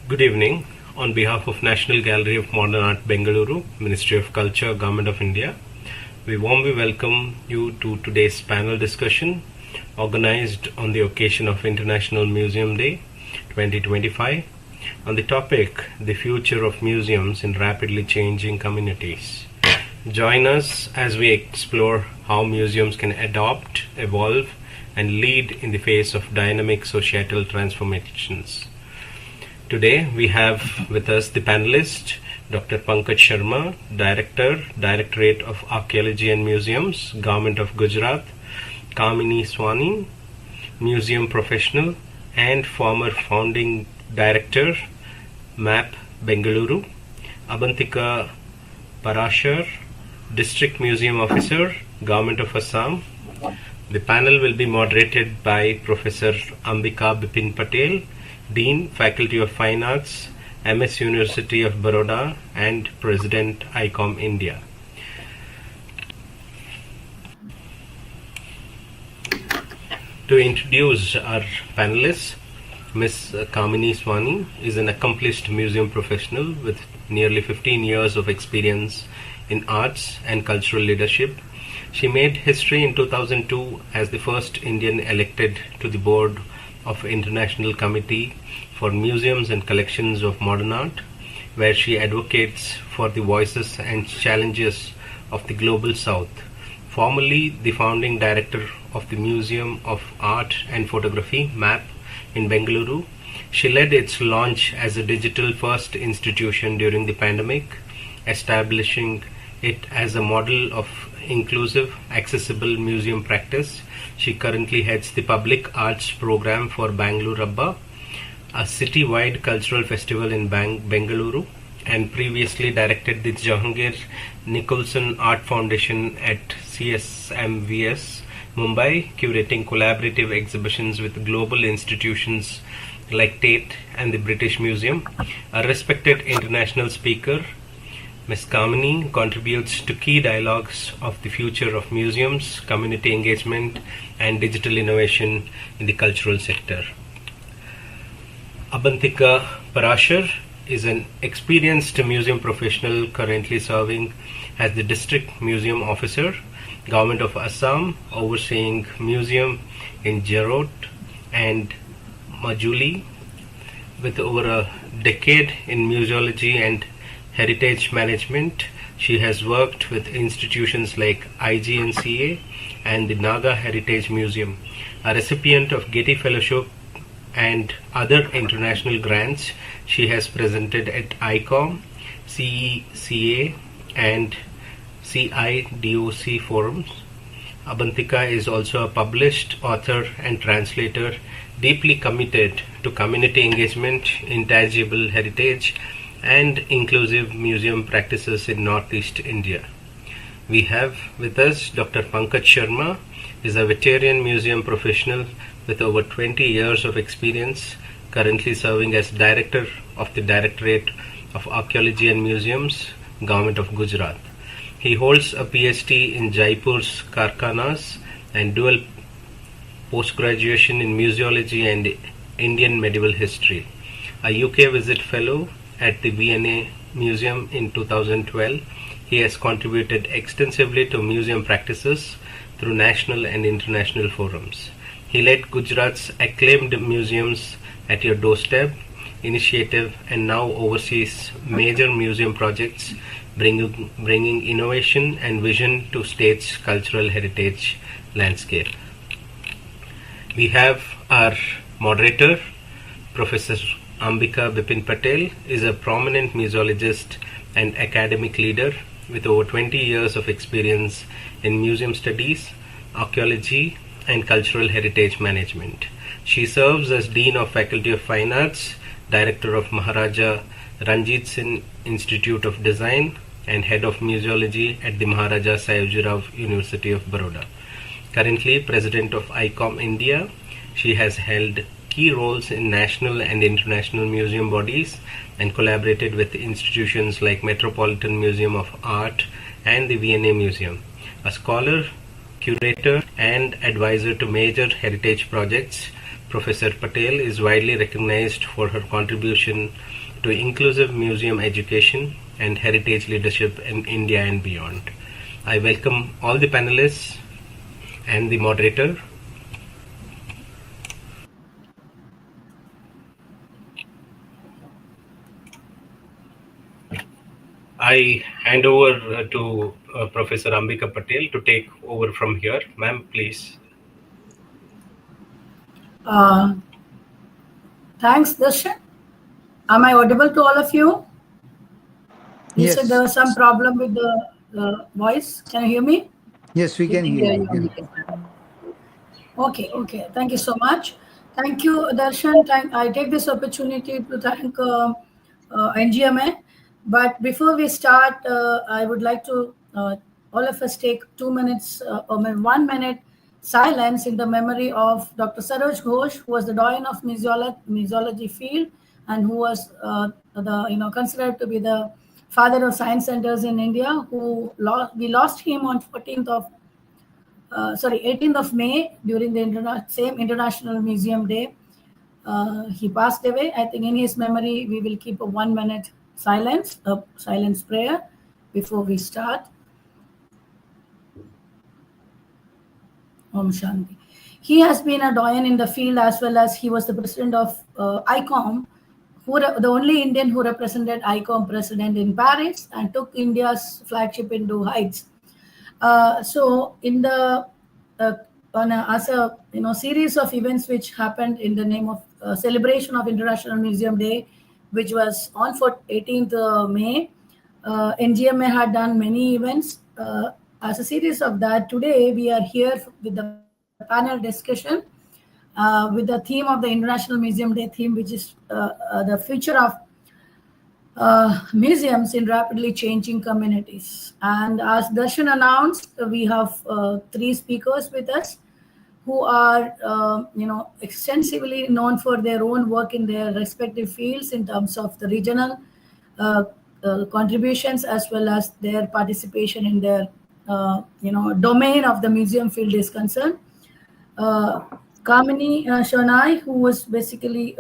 Good evening. On behalf of National Gallery of Modern Art Bengaluru, Ministry of Culture, Government of India, we warmly welcome you to today's panel discussion organized on the occasion of International Museum Day 2025 on the topic, The Future of Museums in Rapidly Changing Communities. Join us as we explore how museums can adapt, evolve, and lead in the face of dynamic societal transformations. Today we have with us the panelist, Dr. Pankaj Sharma, Director, Directorate of Archaeology and Museums, Government of Gujarat; Kamini Sawhney, Museum Professional and former Founding Director, MAP Bengaluru; Abantika Parashar, District Museum Officer, Government of Assam. The panel will be moderated by Professor Ambika Patel, Dean, Faculty of Fine Arts, MS University of Baroda and President ICOM India. To introduce our panelists, Ms. Kamini Sawhney is an accomplished museum professional with nearly 15 years of experience in arts and cultural leadership. She made history in 2002 as the first Indian elected to the board of International Committee for Museums and Collections of Modern Art, where she advocates for the voices and challenges of the Global South. Formerly the founding director of the Museum of Art and Photography, MAP, in Bengaluru, she led its launch as a digital-first institution during the pandemic, establishing it as a model of inclusive, accessible museum practice. She currently heads the Public Arts Program for Bangalore Abba, a city-wide cultural festival in Bengaluru, and previously directed the Jahangir Nicholson Art Foundation at CSMVS, Mumbai, curating collaborative exhibitions with global institutions like Tate and the British Museum. A respected international speaker, Ms. Kamini contributes to key dialogues of the future of museums, community engagement, and digital innovation in the cultural sector. Abantika Parashar is an experienced museum professional currently serving as the District Museum Officer, Government of Assam, overseeing museum in Jarot and Majuli. With over a decade in museology and heritage management, she has worked with institutions like IGNCA and the Naga Heritage Museum. A recipient of Getty Fellowship and other international grants, she has presented at ICOM, CECA and CIDOC forums. Abantika is also a published author and translator, deeply committed to community engagement, intangible heritage, and inclusive museum practices in Northeast India. We have with us Dr. Pankaj Sharma, is a veteran museum professional with over 20 years of experience, currently serving as Director of the Directorate of Archaeology and Museums, Government of Gujarat. He holds a PhD in Jaipur's Karkhanas and dual post-graduation in Museology and Indian Medieval History. A UK Visit Fellow at the V&A Museum in 2012, he has contributed extensively to museum practices through national and international forums. He led Gujarat's acclaimed Museums at Your Doorstep initiative and now oversees major museum projects bringing innovation and vision to state's cultural heritage landscape. We have our moderator, Professor Ambika Patel, is a prominent museologist and academic leader. with over 20 years of experience in museum studies, archaeology, and cultural heritage management. She serves as Dean of Faculty of Fine Arts, Director of Maharaja Ranjit Singh Institute of Design, and Head of Museology at the Maharaja Sayajirao University of Baroda. Currently President of ICOM India, she has held key roles in national and international museum bodies and collaborated with institutions like Metropolitan Museum of Art and the V&A Museum. A scholar, curator, and advisor to major heritage projects, Professor Patel is widely recognized for her contribution to inclusive museum education and heritage leadership in India and beyond. I welcome all the panelists and the moderator. I hand over to Professor Ambika Patel to take over from here. Ma'am, please. Thanks, Darshan. Am I audible to all of you? You Yes. said there was some problem with the voice. Can you hear me? Yes, we can hear you. Okay. Thank you so much. Thank you, Darshan. I take this opportunity to thank NGMA. But before we start, I would like to all of us take 2 minutes or 1 minute silence in the memory of Dr. Saroj Ghosh, who was the doyen of museology field and who was considered to be the father of science centers in India. We lost him on 18th of May during the same International Museum Day. He passed away. I think in his memory, we will keep a 1 minute silence prayer before we start. Om Shanti. He has been a doyen in the field as well as he was the president of ICOM, the only Indian who represented ICOM president in Paris and took India's flagship into heights. So in the series of events which happened in the name of celebration of International Museum Day, which was on 18th May, NGMA had done many events. As a series of that, today we are here with the panel discussion with the theme of the International Museum Day theme, which is the future of museums in rapidly changing communities. And as Darshan announced, we have 3 speakers with us who are extensively known for their own work in their respective fields in terms of the regional contributions as well as their participation in their domain of the museum field is concerned. Kamini Sawhney, who was basically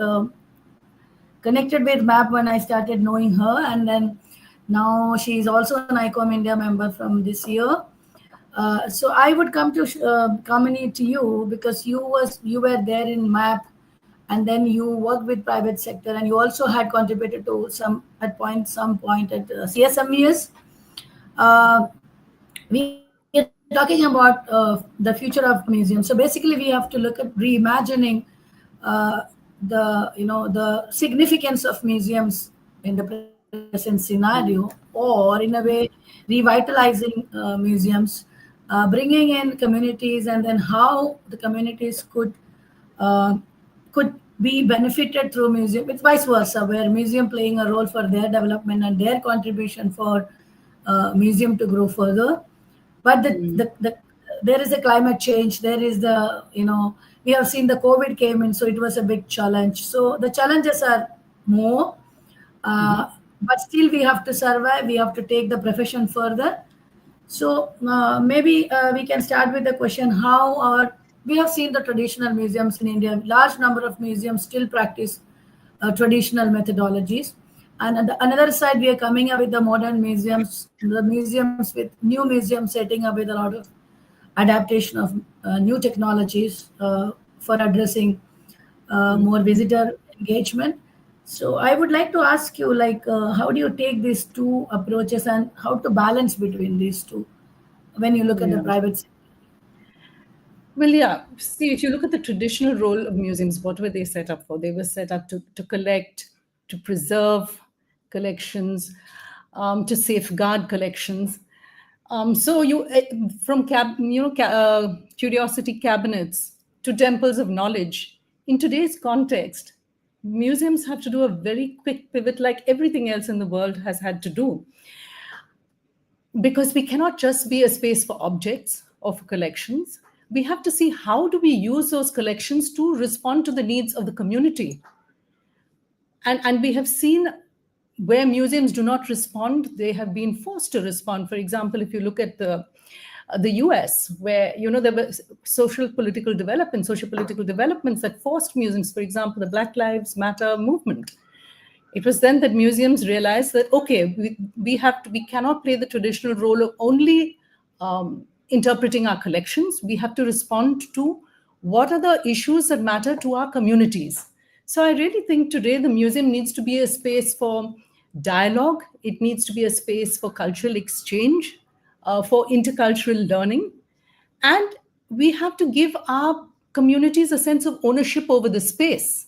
connected with MAP when I started knowing her, and then now she is also an ICOM India member from this year. So I would come to Kamini, to you, because you were there in MAP, and then you worked with private sector, and you also had contributed to some point at CSMES. We are talking about the future of museums. So basically, we have to look at reimagining the significance of museums in the present scenario, or in a way revitalizing museums, bringing in communities, and then how the communities could be benefited through museum. It's vice versa, where museum playing a role for their development and their contribution for museum to grow further. But there is a climate change. There is we have seen the COVID came in, so it was a big challenge. So the challenges are more, but still we have to survive. We have to take the profession further. So maybe we can start with the question: we have seen the traditional museums in India. Large number of museums still practice traditional methodologies. And on the another side, we are coming up with the modern museums, the museums with new museums setting up with a lot of adaptation of new technologies for addressing more visitor engagement. So I would like to ask you, how do you take these two approaches and how to balance between these two when you look at the private sector? Well, yeah. See, if you look at the traditional role of museums, what were they set up for? They were set up to collect, to preserve collections, to safeguard collections. So from curiosity cabinets to temples of knowledge, in today's context, museums have to do a very quick pivot, like everything else in the world has had to do, because we cannot just be a space for objects or for collections. We have to see how do we use those collections to respond to the needs of the community. And we have seen where museums do not respond, they have been forced to respond. For example, if you look at the US, where there were social political developments that forced museums, for example, the Black Lives Matter movement. It was then that museums realized that, okay, we cannot play the traditional role of only interpreting our collections. We have to respond to what are the issues that matter to our communities. So I really think today the museum needs to be a space for dialogue. It needs to be a space for cultural exchange, for intercultural learning. And we have to give our communities a sense of ownership over the space.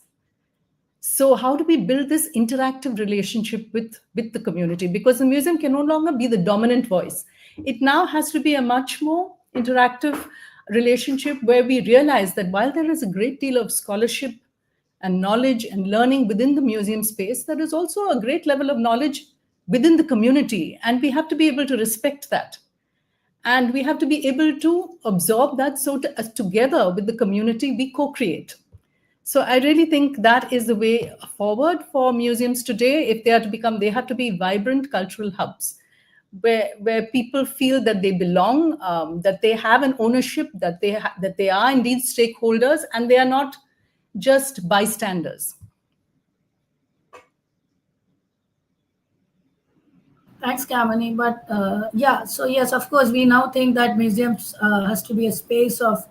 So how do we build this interactive relationship with the community? Because the museum can no longer be the dominant voice. It now has to be a much more interactive relationship where we realize that while there is a great deal of scholarship and knowledge and learning within the museum space, there is also a great level of knowledge within the community. And we have to be able to respect that. And we have to be able to absorb that, so together with the community, we co-create. So I really think that is the way forward for museums today. If they are to become, they have to be vibrant cultural hubs where people feel that they belong, that they have an ownership, that they are indeed stakeholders, and they are not just bystanders. Thanks, Kamini. But so yes, of course, we now think that museums has to be a space of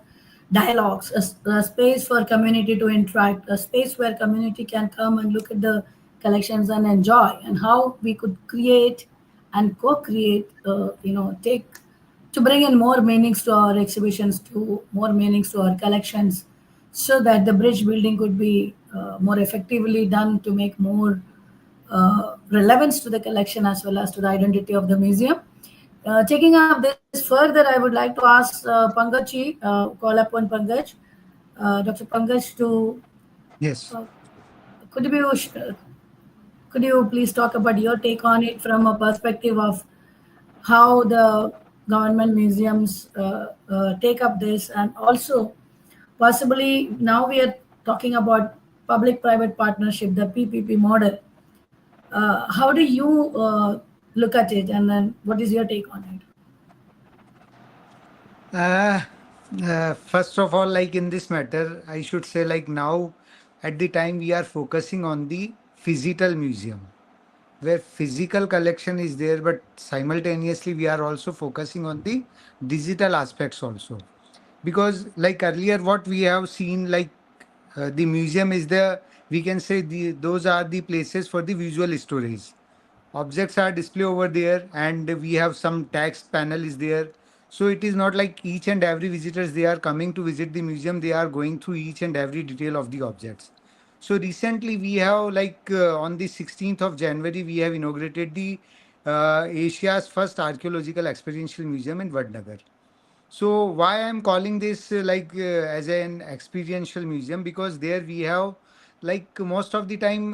dialogues, a space for community to interact, a space where community can come and look at the collections and enjoy, and how we could create and co-create, to bring in more meanings to our exhibitions, to more meanings to our collections, so that the bridge building could be more effectively done to make more relevance to the collection as well as to the identity of the museum. Taking up this further, I would like to ask Pankaj, call upon Pankaj, Dr. Pankaj, to Yes. Could you please talk about your take on it from a perspective of how the government museums take up this, and also possibly now we are talking about public-private partnership, the PPP model. How do you look at it, and then what is your take on it? First of all, like in this matter, I should say, like now at the time we are focusing on the physical museum, where physical collection is there, but simultaneously we are also focusing on the digital aspects also. Because like earlier, what we have seen, like the museum is we can say those are the places for the visual storage. Objects are displayed over there, and we have some text panel is there. So it is not like each and every visitors, they are coming to visit the museum, they are going through each and every detail of the objects. So recently we have on the 16th of January, we have inaugurated the Asia's first archaeological experiential museum in Vadnagar. So why I'm calling this as an experiential museum, because there we have most of the time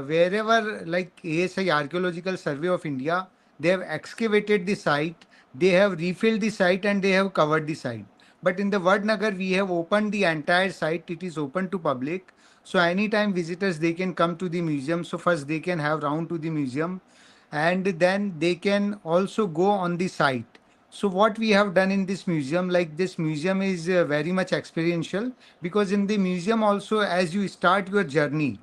wherever ASI Archaeological Survey of India, they have excavated the site, they have refilled the site, and they have covered the site. But in the Vadnagar, we have opened the entire site. It is open to public. So anytime visitors, they can come to the museum. So first they can have round to the museum, and then they can also go on the site. So what we have done in this museum, this museum is very much experiential, because in the museum also, as you start your journey,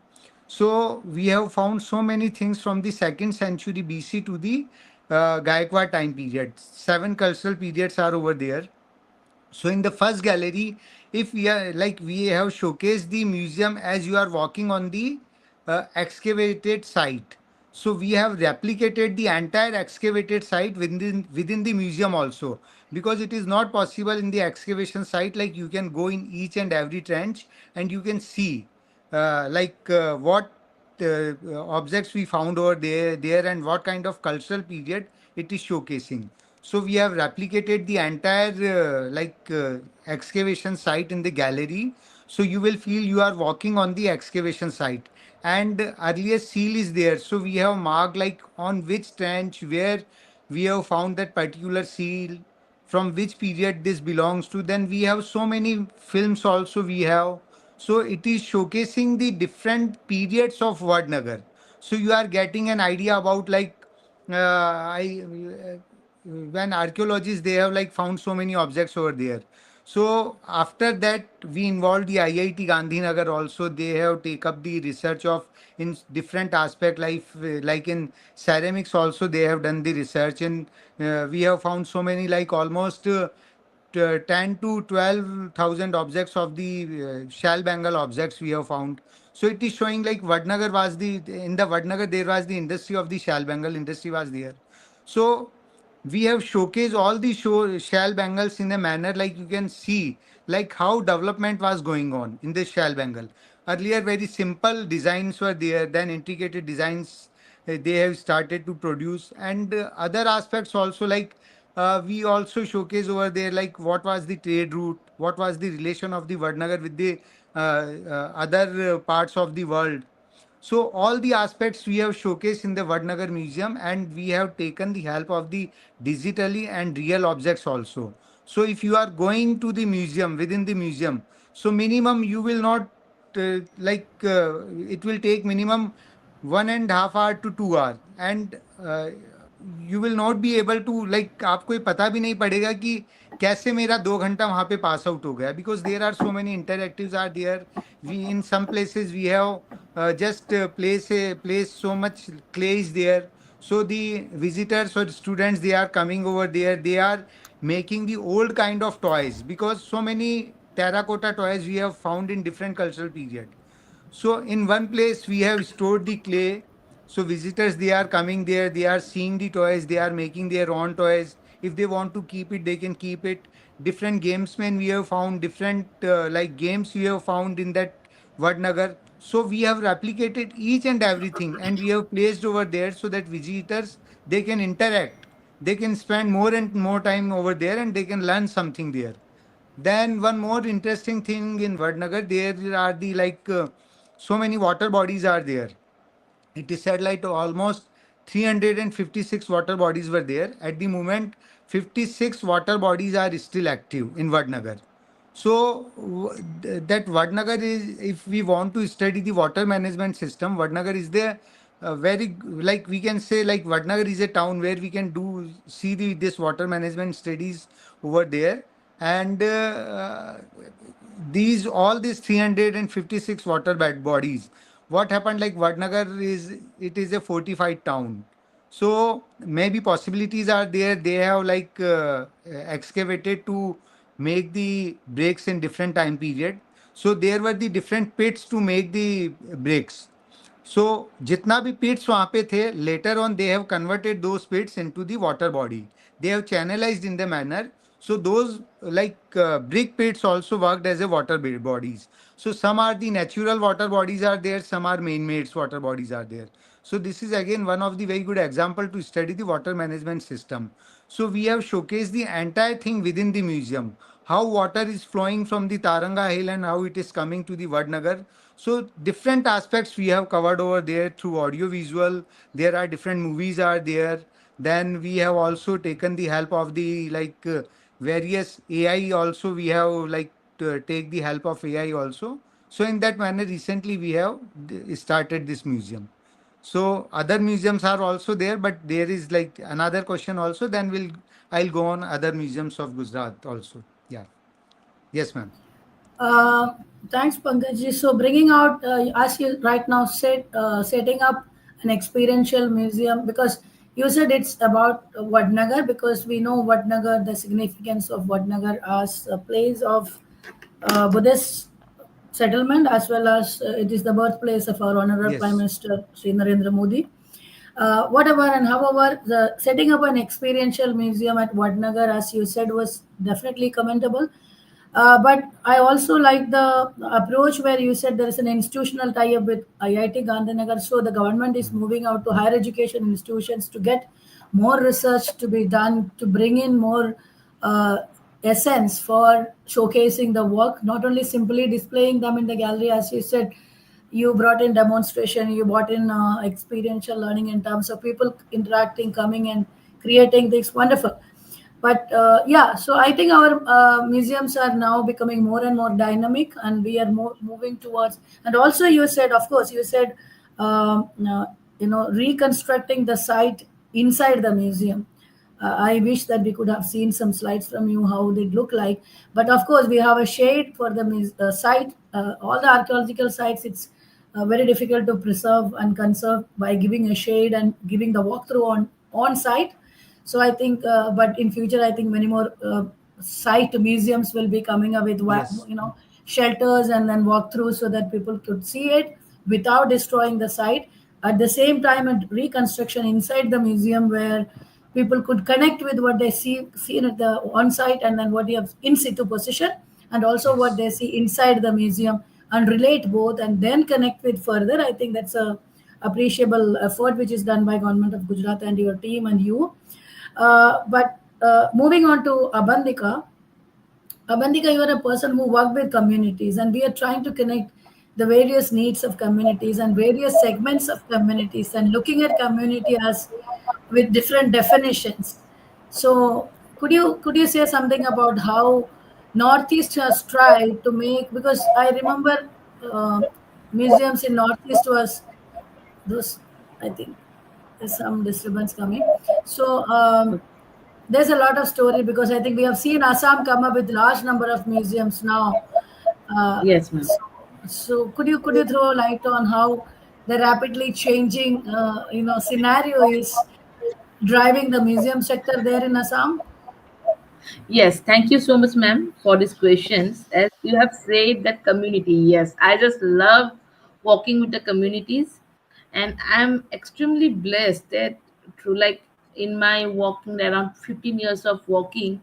so we have found so many things from the 2nd century BC to the Gaikwad time period. 7 cultural periods are over there. So in the first gallery, if we are we have showcased the museum as you are walking on the excavated site. So we have replicated the entire excavated site within the museum also, because it is not possible in the excavation site, you can go in each and every trench and you can see what objects we found over there and what kind of cultural period it is showcasing. So we have replicated the entire excavation site in the gallery. So you will feel you are walking on the excavation site. And earlier seal is there. So we have marked like on which trench where we have found that particular seal, from which period this belongs to. Then we have so many films also we have. So it is showcasing the different periods of Vadnagar. So you are getting an idea about like I when archaeologists they have like found so many objects over there. So after that we involved the IIT Gandhinagar also. They have take up the research of in different aspect like in ceramics also they have done the research, and we have found so many like almost 10 to 12,000 objects of the shell bangle objects we have found. So it is showing like Vadnagar was in the Vadnagar there was the industry of the shell bangle industry was there. So we have showcased all the shell bangles in a manner like you can see like how development was going on in this shell bangle. Earlier very simple designs were there, then integrated designs they have started to produce, and other aspects also like we also showcase over there like what was the trade route, what was the relation of the Vadnagar with the other parts of the world. So all the aspects we have showcased in the Vadnagar Museum, and we have taken the help of the digitally and real objects also. So if you are going to the museum, within the museum, so minimum you will not it will take minimum 1.5 hour to 2 hour, and you will not be able to like आपको ये पता भी नहीं पड़ेगा कि कैसे मेरा 2 घंटा वहाँ पे पास आउट हो गया, because there are so many interactives are there. We in some places we have just place so much clay is there. So the visitors or students they are coming over there, they are making the old kind of toys, because so many terracotta toys we have found in different cultural period. So in one place we have stored the clay. So visitors they are coming there, they are seeing the toys, they are making their own toys. If they want to keep it, they can keep it. Different gamesmen we have found, different games we have found in that Vadnagar. So we have replicated each and everything, and we have placed over there so that visitors they can interact. They can spend more and more time over there, and they can learn something there. Then one more interesting thing in Vadnagar, there are the so many water bodies are there. It is said like almost 356 water bodies were there. At the moment, 56 water bodies are still active in Vadnagar. So that Vadnagar is, if we want to study the water management system, Vadnagar is the very like we can say like Vadnagar is a town where we can see this water management studies over there, and these 356 water bodies. What happened like Vadnagar is a fortified town. So maybe possibilities are there. They have excavated to make the breaks in different time period. So there were the different pits to make the breaks. So जितना भी pits वहाँ पे थे, later on they have converted those pits into the water body. They have channelized in the manner. So those brick pits also worked as a water bodies. So some are the natural water bodies are there, some are man-made water bodies are there. So this is again one of the very good example to study the water management system. So we have showcased the entire thing within the museum. How water is flowing from the Taranga Hill and how it is coming to the Vadnagar. So different aspects we have covered over there through audio visual. There are different movies are there. Then we have also taken the help of the various AI also. We have to take the help of AI also. So in that manner, recently we have started this museum. So other museums are also there, but there is like another question also. Then I'll go on other museums of Gujarat also. Yeah. Yes, ma'am. Thanks, Pankaj. So bringing out, as you right now said, setting up an experiential museum, because you said it's about Vadnagar, because we know Vadnagar, the significance of Vadnagar as a place of Buddhist settlement, as well as it is the birthplace of our Honorable Prime Minister Sri Narendra Modi. Whatever and however, the setting up an experiential museum at Vadnagar, as you said, was definitely commendable. But I also like the approach where you said there is an institutional tie-up with IIT Gandhinagar, so the government is moving out to higher education institutions to get more research to be done, to bring in more uh, essence for showcasing the work, not only simply displaying them in the gallery, as you said. You brought in demonstration, you brought in experiential learning in terms of people interacting, coming and creating things wonderful. But yeah, so I think our museums are now becoming more and more dynamic, and we are more moving towards. And also, you said, of course, you said, reconstructing the site inside the museum. I wish that we could have seen some slides from you how they look like. But of course, we have a shade for the site. All the archaeological sites, it's very difficult to preserve and conserve by giving a shade and giving the walkthrough on site. So I think, but in future, I think many more site museums will be coming up with Yes. shelters and then walkthroughs so that people could see it without destroying the site. At the same time, a reconstruction inside the museum where people could connect with what they seen at the on site, and then what you have in situ position, and also what Yes. they see inside the museum, and relate both and then connect with further. I think that's a appreciable effort which is done by government of Gujarat and your team and you. But moving on to Abantika, you are a person who worked with communities, and we are trying to connect the various needs of communities and various segments of communities, and looking at community as with different definitions. So, could you say something about how Northeast has tried to make? Because I remember museums in Northeast was those. I think there's some disturbance coming. So. There's a lot of story because I think we have seen Assam come up with large number of museums now. Uh, Yes, ma'am. so, so could you throw light on how the rapidly changing scenario is driving the museum sector there in Assam? Yes, thank you so much, ma'am, for these questions. As you have said, that community, yes, I just love walking with the communities, and I'm extremely blessed that through like in my walking around 15 years of walking,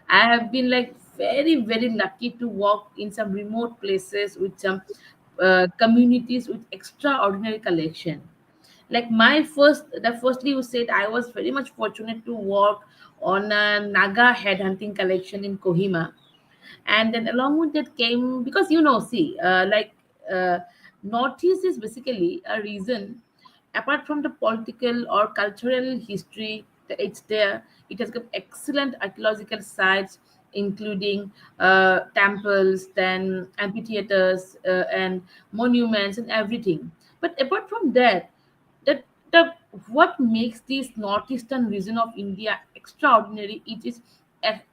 I have been like very, very lucky to walk in some remote places with some communities with extraordinary collection. Like my firstly you said I was very much fortunate to work on a Naga headhunting collection in Kohima, and then along with that came, because see, Northeast is basically a reason, apart from the political or cultural history that it's there. It has got excellent archaeological sites, including temples, then amphitheaters, and monuments and everything. But apart from that, that the what makes this northeastern region of India extraordinary, it is eth-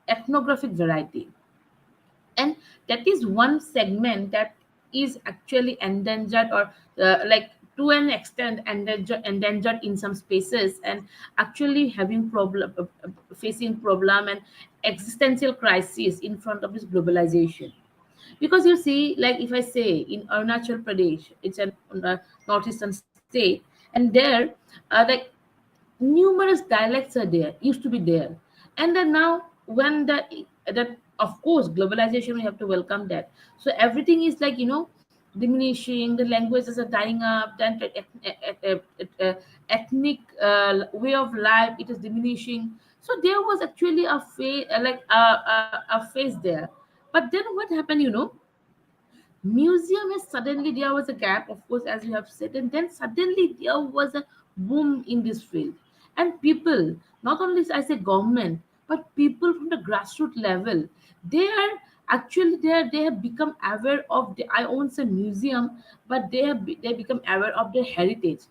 ethnographic variety. And that is one segment that is actually endangered, or like to an extent endangered in some spaces, and actually having problem, facing problem and existential crisis in front of this globalization. Because you see, like if I say in Arunachal Pradesh, it's a northeastern state, and there like numerous dialects are there, used to be there. And then now when that of course globalization, we have to welcome that. So everything is like diminishing, the languages are dying up, then ethnic way of life, it is diminishing. So there was actually a phase, a phase there. But then what happened, museum is suddenly, there was a gap, of course, as you have said, and then suddenly there was a boom in this field. And people, not only I say government, but people from the grassroots level, they are actually there, they have become aware of the, I won't say museum, but they become aware of their heritage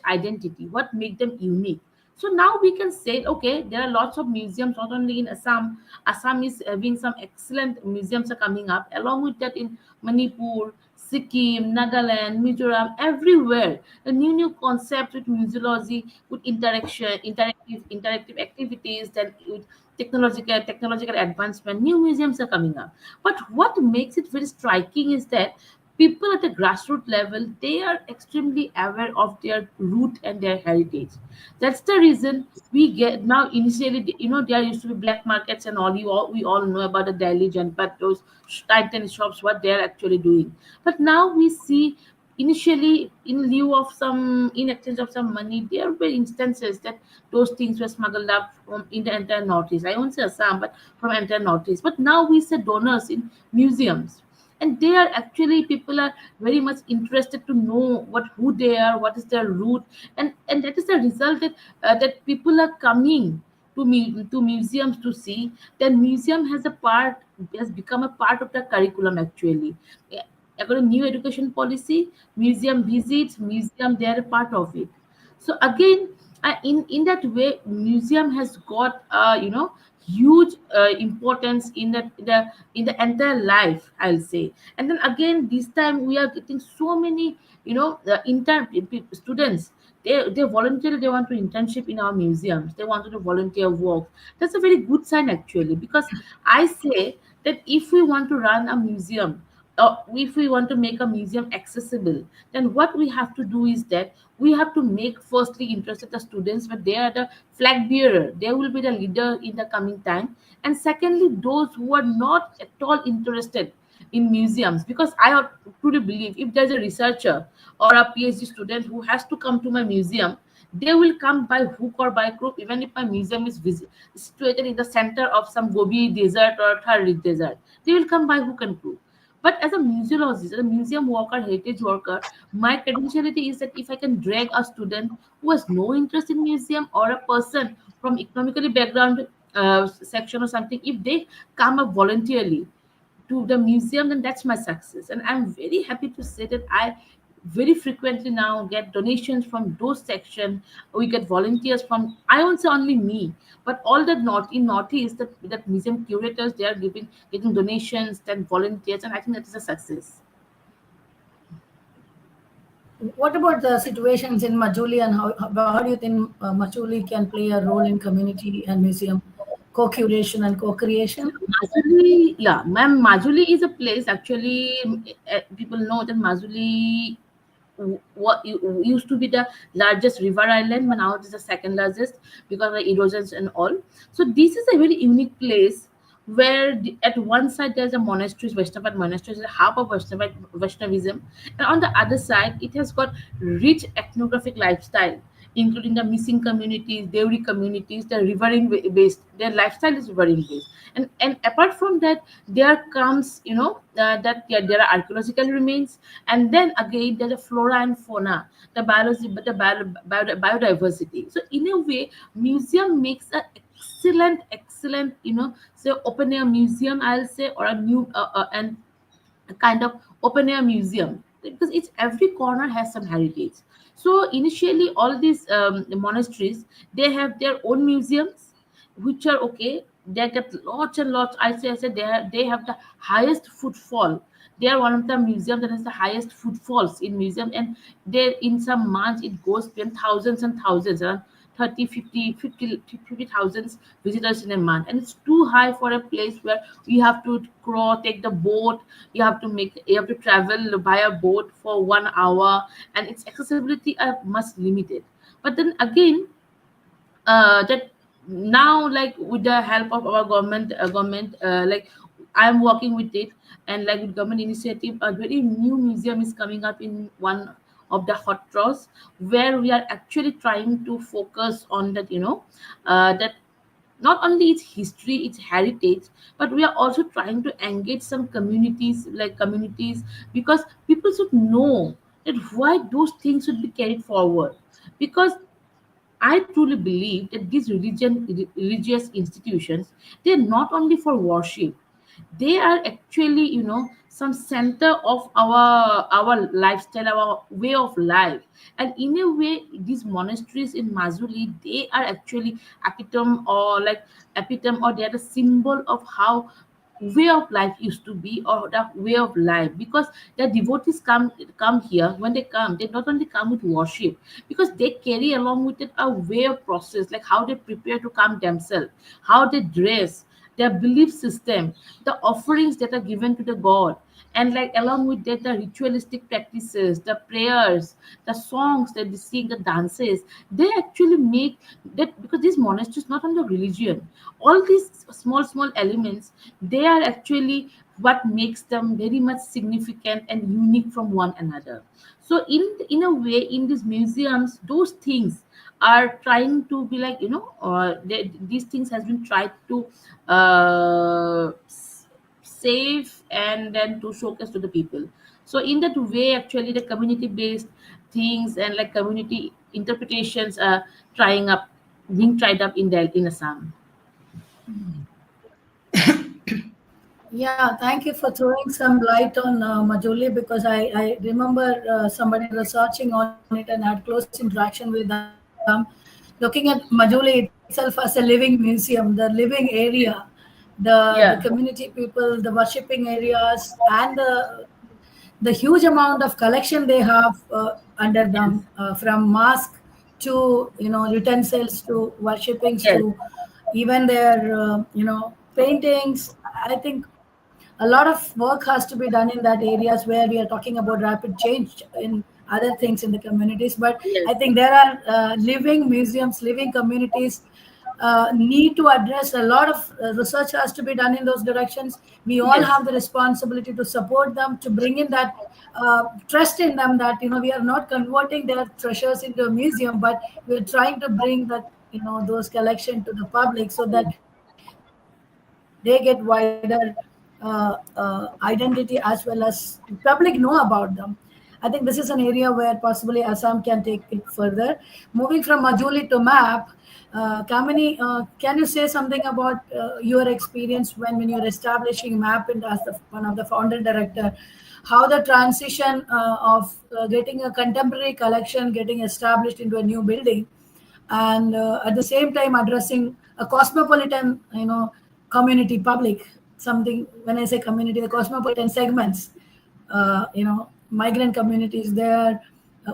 identity, what make them unique. So now we can say, okay, there are lots of museums, not only in Assam. Assam is having some excellent museums are coming up. Along with that, in Manipur, Sikkim, Nagaland, Mizoram, everywhere, the new concepts with museology, with interactive activities, then with technological advancement, new museums are coming up. But what makes it very striking is that people at the grassroots level, they are extremely aware of their root and their heritage. That's the reason we get now. Initially, there used to be black markets and all. We all know about the Delhi Janpat, those titan shops, what they're actually doing. But now we see, initially, in lieu of some, in exchange of some money, there were instances that those things were smuggled up from in the entire Northeast. I won't say Assam, but from entire Northeast. But now we see donors in museums, and they are actually, people are very much interested to know who they are, what is their root. And that is the result, that that people are coming to museums to see. Then museum has become a part of the curriculum actually. Yeah, according to new education policy, museum visits, museum, they are a part of it. So again, in that way, museum has got huge importance in the entire life, I'll say. And then again, this time we are getting so many, intern students. They voluntarily, they want to internship in our museums, they want to do volunteer work. That's a very good sign actually, because I say that if we want to run a museum, if we want to make a museum accessible, then what we have to do is that we have to make firstly interested the students, but they are the flag bearer, they will be the leader in the coming time. And secondly, those who are not at all interested in museums, because truly believe, if there's a researcher or a PhD student who has to come to my museum, they will come by hook or by crook, even if my museum is situated in the center of some Gobi desert or Thar desert. They will come by hook and crook. But as a museologist, a museum worker, heritage worker, my credentiality is that if I can drag a student who has no interest in museum, or a person from economically background section or something, if they come up voluntarily to the museum, then that's my success. And I'm very happy to say that I very frequently now get donations from those sections. We get volunteers from, I won't say only me, but all the Northeast, that museum curators, they are getting donations and volunteers, and I think that is a success. What about the situations in Majuli, and how do you think Majuli can play a role in community and museum co-curation and co-creation? Majuli, yeah, ma'am, Majuli is a place actually. People know that Majuli what used to be the largest river island, but now it is the second largest because of the erosions and all. So this is a very unique place where at one side there's a monastery, Vaishnava monastery, is a half of Vaishnavism, and on the other side it has got rich ethnographic lifestyle, including the missing communities, Deuri communities, the rivering based. Their lifestyle is rivering based, and apart from that, there comes that yeah, there are archaeological remains, and then again there's a flora and fauna, the biology, but the biodiversity. So in a way, museum makes a excellent say open air museum, I'll say, or a new and a kind of open air museum, because it's every corner has some heritage. So initially all these monasteries, they have their own museums, which are okay, they get lots and lots. I say they have the highest footfall. They are one of the museums that has the highest footfalls in museum, and they, in some months it goes beyond thousands and thousands, around 30, 50,000 visitors in a month. And it's too high for a place where you have to take the boat, you have to travel by a boat for 1 hour, and its accessibility are much limited. But then again, that now, like with the help of our government, like I am working with it, and like with government initiative, a very new museum is coming up in one of the hot draws, where we are actually trying to focus on that, that not only its history, its heritage, but we are also trying to engage some communities, because people should know that why those things should be carried forward. Because I truly believe that these religious institutions, they're not only for worship, they are actually, some center of our lifestyle, our way of life. And in a way, these monasteries in Mazuli, they are actually epitome, or they are the symbol of how way of life used to be, or the way of life. Because the devotees come here, when they come, they not only come with worship, because they carry along with it a way of process, like how they prepare to come themselves, how they dress, their belief system, the offerings that are given to the god, and like along with that, the ritualistic practices, the prayers, the songs that they sing, the dances, they actually make that, because these monasteries not only religion, all these small elements, they are actually what makes them very much significant and unique from one another. So in a way, in these museums, those things are trying to be like, these things has been tried to save and then to showcase to the people. So in that way, actually, the community based things and like community interpretations are trying up being tried up in Assam. Yeah, thank you for throwing some light on Majuli, because I remember somebody researching on it and had close interaction with them, looking at Majuli itself as a living museum, the living area, the Yeah. community people, the worshipping areas, and the huge amount of collection they have under Yes. them, from mask to utensils to worshippings Yes. to even their paintings. I think a lot of work has to be done in that areas where we are talking about rapid change in other things in the communities. But Yes. I think there are living museums, living communities need to address. A lot of research has to be done in those directions. We all Yes. have the responsibility to support them, to bring in that trust in them, that we are not converting their treasures into a museum, but we're trying to bring that those collection to the public, so that they get wider identity, as well as public know about them. I think this is an area where possibly Assam can take it further. Moving from Majuli to map, Kamini, can you say something about your experience when you're establishing map and as one of the founder director, how the transition of getting a contemporary collection getting established into a new building, and at the same time addressing a cosmopolitan community public, something, when I say community, the cosmopolitan segments, migrant communities there,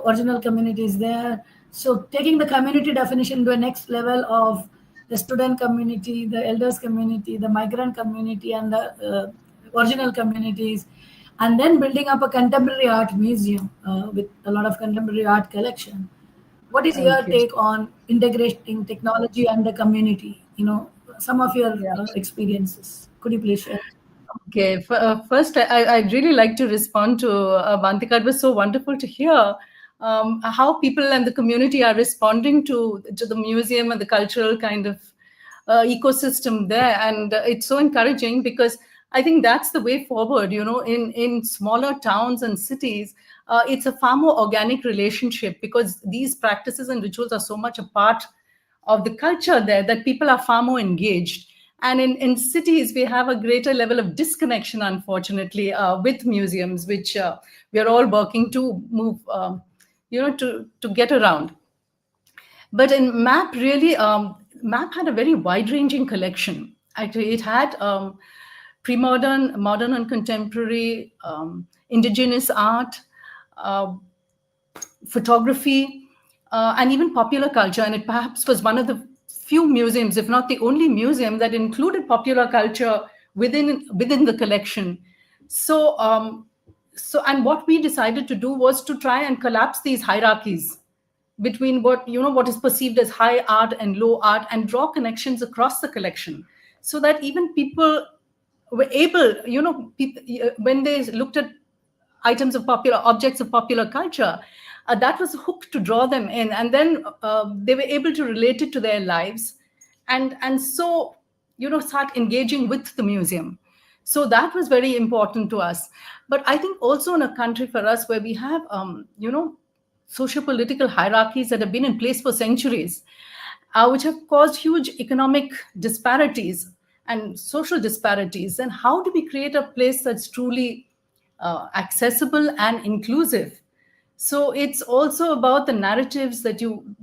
original communities there. So taking the community definition to a next level of the student community, the elders community, the migrant community, and the original communities, and then building up a contemporary art museum with a lot of contemporary art collection. What is your Okay. take on integrating technology and the community? Some of your Yeah. experiences. Could you please share? Okay, first, I'd really like to respond to Abantika. It was so wonderful to hear how people and the community are responding to the museum and the cultural kind of ecosystem there. And it's so encouraging, because I think that's the way forward. In smaller towns and cities, it's a far more organic relationship, because these practices and rituals are so much a part of the culture there that people are far more engaged. And in cities, we have a greater level of disconnection, unfortunately, with museums, which we are all working to move, to get around. But in MAP, really, MAP had a very wide-ranging collection. Actually, it had pre-modern, modern and contemporary, indigenous art, uh, photography, and even popular culture. And it perhaps was one of the few museums, if not the only museum, that included popular culture within the collection. And what we decided to do was to try and collapse these hierarchies between what is perceived as high art and low art, and draw connections across the collection, so that even people were able, when they looked at items of popular objects of popular culture, that was a hook to draw them in, and then they were able to relate it to their lives, and so start engaging with the museum. So that was very important to us. But I think also in a country for us where we have socio-political hierarchies that have been in place for centuries, which have caused huge economic disparities and social disparities. And how do we create a place that's truly accessible and inclusive? So it's also about the narratives that you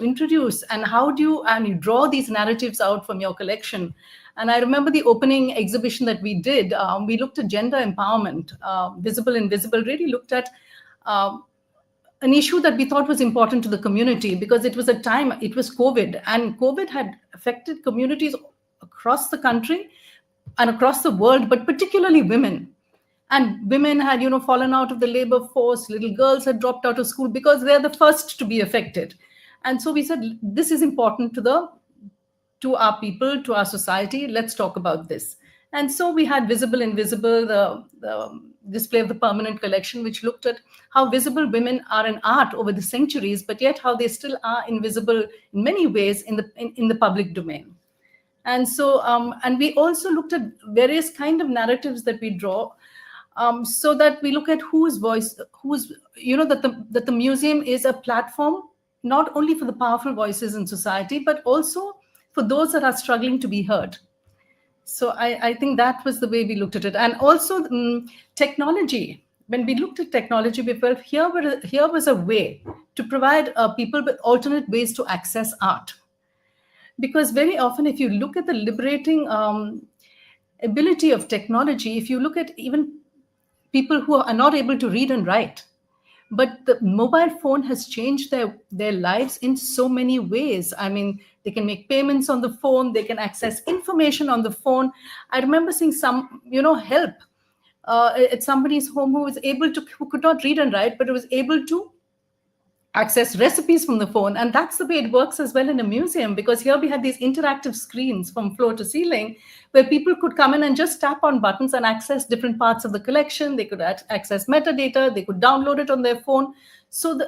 introduce, and how do you draw these narratives out from your collection. And I remember the opening exhibition that we did. We looked at gender empowerment, visible, invisible. Really looked at um, an issue that we thought was important to the community, because it was a time, it was COVID, and COVID had affected communities across the country and across the world, but particularly women. And women had, fallen out of the labor force. Little girls had dropped out of school because they're the first to be affected. And so we said, this is important to our people, to our society. Let's talk about this. And so we had Visible Invisible, the display of the permanent collection, which looked at how visible women are in art over the centuries, but yet how they still are invisible in many ways in the public domain. And so, and we also looked at various kind of narratives that we draw, so that we look at whose voice, that the museum is a platform not only for the powerful voices in society, but also for those that are struggling to be heard. So I think that was the way we looked at it. And also technology. When we looked at technology, we felt here was a way to provide people with alternate ways to access art. Because very often, if you look at the liberating ability of technology, if you look at even people who are not able to read and write, but the mobile phone has changed their lives in so many ways. I mean, they can make payments on the phone, they can access information on the phone. I remember seeing some, help at somebody's home who could not read and write, but who was able to access recipes from the phone. And that's the way it works as well in a museum, because here we had these interactive screens from floor to ceiling where people could come in and just tap on buttons and access different parts of the collection. They could access metadata, they could download it on their phone. So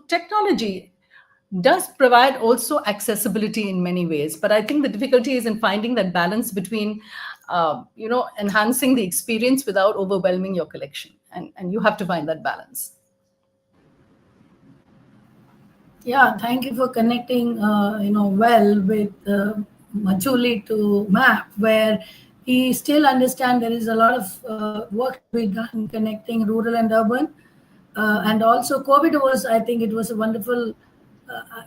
technology does provide also accessibility in many ways, but I think the difficulty is in finding that balance between enhancing the experience without overwhelming your collection, and you have to find that balance. Yeah, thank you for connecting, well with Majuli to MAP, where he still understands there is a lot of work to be done connecting rural and urban. And also COVID was, I think it was a wonderful,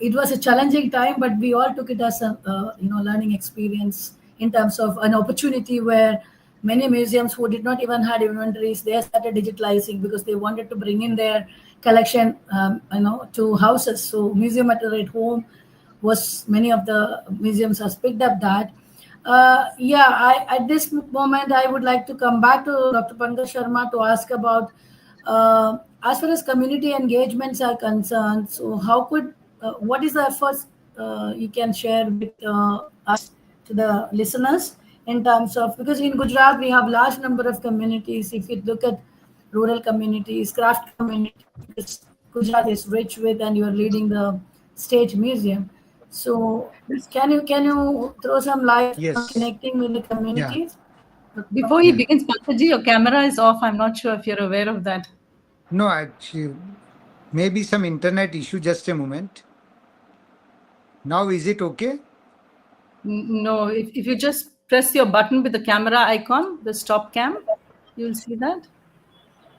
it was a challenging time, but we all took it as a, learning experience in terms of an opportunity where many museums who did not even have inventories, they started digitalizing because they wanted to bring in their collection, to houses. So museum at home was, many of the museums has picked up that. At this moment, I would like to come back to Dr. Pankaj Sharma to ask about, as far as community engagements are concerned, so how could, what is the efforts you can share with us to the listeners in terms of, because in Gujarat, we have large number of communities. If you look at rural communities, craft communities, Gujarat is rich with, and you are leading the state museum. So can you throw some light on connecting with the communities? Yeah. Before he begins, Pankaj, your camera is off. I'm not sure if you're aware of that. No, actually, maybe some internet issue. Just a moment. Now, is it okay? No, if you just press your button with the camera icon, the stop cam, you'll see that,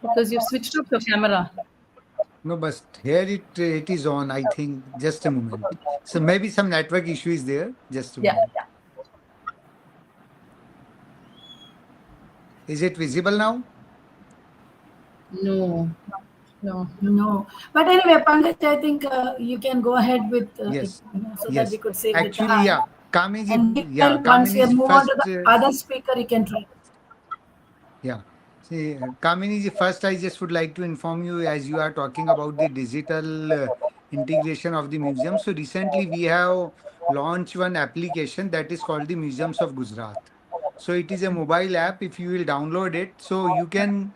because you've switched off your camera. No, but here it is on, I think. Just a moment. So maybe some network issue is there. Just a moment. Yeah. Is it visible now? No. But anyway, Pankaj, I think you can go ahead with Yes. so that we could save Actually, the time. yeah. Kamini, And once we move on to the other speaker, you can try. Yeah. See, Kamini, first I just would like to inform you, as you are talking about the digital integration of the museum. So recently we have launched one application that is called the Museums of Gujarat. So it is a mobile app. If you will download it, so you can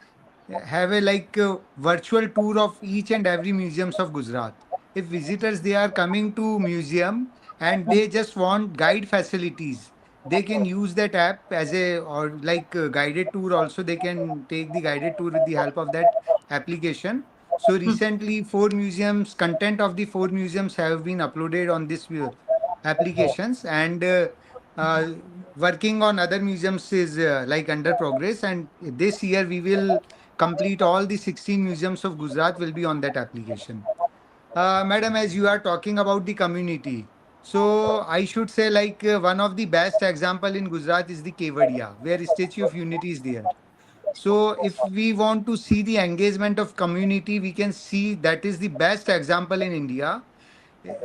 have a virtual tour of each and every museums of Gujarat. If visitors, they are coming to museum and they just want guide facilities, they can use that app as guided tour. Also, they can take the guided tour with the help of that application. So recently, 4 museums, content of the 4 museums have been uploaded on this applications, and working on other museums is under progress. And this year we will complete all the 16 museums of Gujarat will be on that application. Madam, as you are talking about the community, so I should say one of the best example in Gujarat is the Kevadia, where Statue of Unity is there. So if we want to see the engagement of community, we can see that is the best example in India.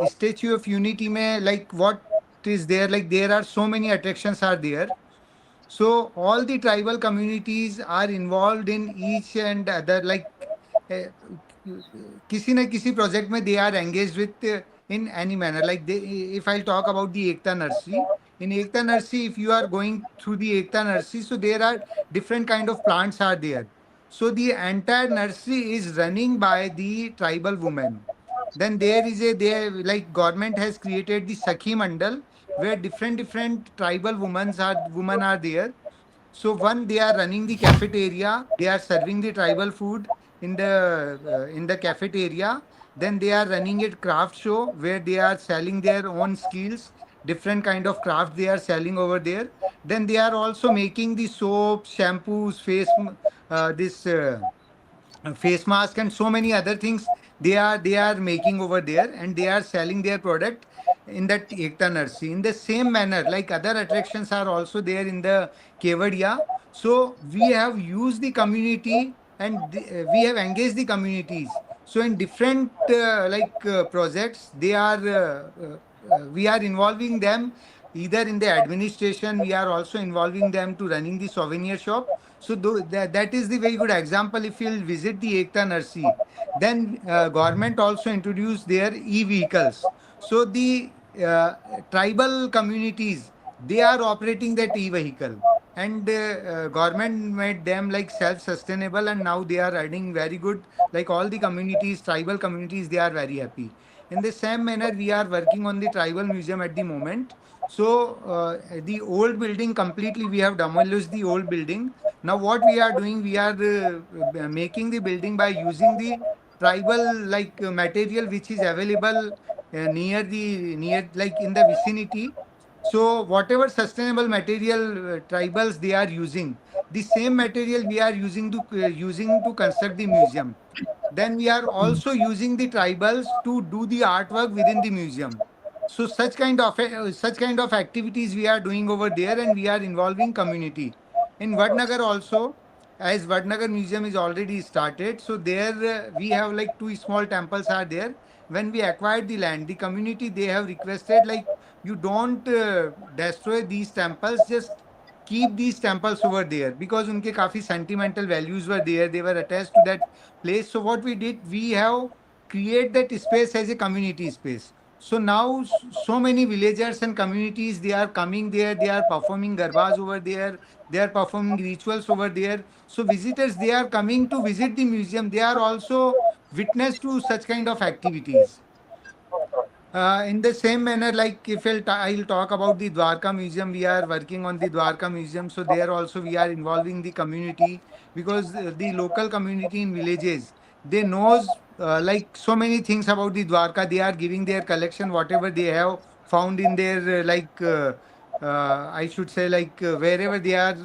Statue of Unity mein, what is there, like there are so many attractions are there. So all the tribal communities are involved in each and other, like uh, किसी न किसी project में they are engaged with in any manner. Like they, if I'll talk about the Ekta Nursery, in Ekta Nursery, if you are going through the Ekta Nursery, so there are different kind of plants are there. So the entire nursery is running by the tribal women. Then there is a there like government has created the Sakhi Mandal where different tribal women are there. So one, they are running the cafeteria. They are serving the tribal food in the cafeteria. Then they are running a craft show where they are selling their own skills, different kind of craft they are selling over there. Then they are also making the soaps, shampoos, this face mask and so many other things they are making over there, and they are selling their product in that Ekta Nursery. In the same manner, like other attractions are also there in the Kevadia. So we have used the community and we have engaged the communities. So in different projects, we are involving them either in the administration. We are also involving them to running the souvenir shop. So that is the very good example. If you'll visit the Ekta Nursery, then government also introduced their e-vehicles. So the tribal communities, they are operating that e-vehicle, and government made them like self-sustainable, and now they are earning very good. Like all the communities, tribal communities, they are very happy. In the same manner, we are working on the tribal museum at the moment. So the old building completely, we have demolished the old building. Now what we are doing, we are making the building by using the tribal material which is available near like in the vicinity. So whatever sustainable material tribals they are using, the same material we are using to construct the museum. Then we are also using the tribals to do the artwork within the museum. So such kind of activities we are doing over there, and we are involving community. In Vadnagar also, as Vadnagar Museum is already started, so there we have like two small temples are there. When we acquired the land, the community they have requested like you don't destroy these temples, just keep these temples over there because unke kafi sentimental values were there. They were attached to that place. So what we did, we have create that space as a community space. So now so many villagers and communities they are coming there. They are performing garbas over there. They are performing rituals over there. So visitors they are coming to visit the museum. They are also witness to such kind of activities. In the same manner, like if I'll talk about the Dwarka Museum, we are working on the Dwarka Museum. So there also we are involving the community because the local community in villages, they knows like so many things about the Dwarka. They are giving their collection, whatever they have found in their I should say wherever they are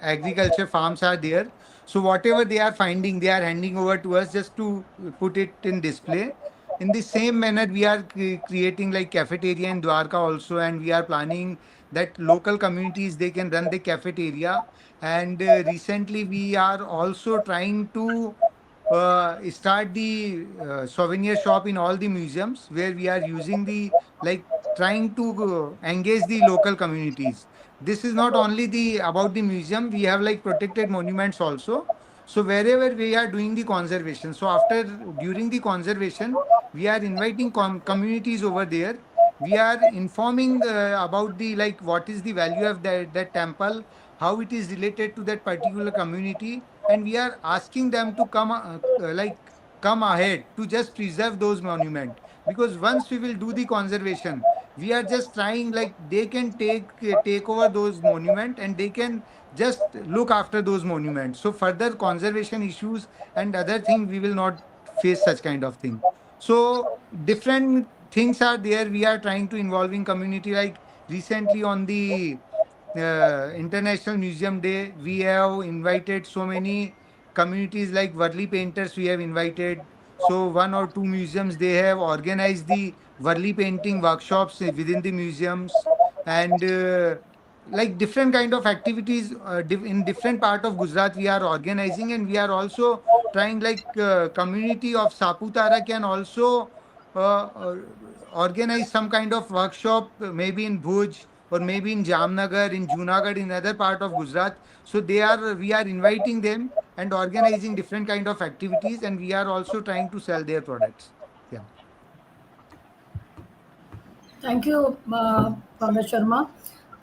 agriculture farms are there. So whatever they are finding, they are handing over to us just to put it in display. In the same manner, we are creating like cafeteria in Dwarka also, and we are planning that local communities they can run the cafeteria. And recently, we are also trying to start the souvenir shop in all the museums where we are using the like trying to engage the local communities. This is not only the about the museum. We have like protected monuments also. So wherever we are doing the conservation, so after during the conservation, we are inviting communities over there. We are informing about the like what is the value of that temple, how it is related to that particular community, and we are asking them to come ahead to just preserve those monuments. Because once we will do the conservation, we are just trying like they can take over those monuments and they can just look after those monuments. So further conservation issues and other things we will not face such kind of thing. So different things are there. We are trying to involving community. Like recently on the International Museum Day, we have invited so many communities like Varli painters. We have invited. So one or two museums they have organized the Varli painting workshops within the museums, and like different kind of activities in different part of Gujarat we are organizing, and we are also trying like community of Saputara can also uh, uh, organize some kind of workshop, maybe in Bhuj or maybe in Jamnagar, in Junagadh, in other part of Gujarat. So we are inviting them and organizing different kind of activities, and we are also trying to sell their products. Yeah. Thank you, Pankaj Sharma.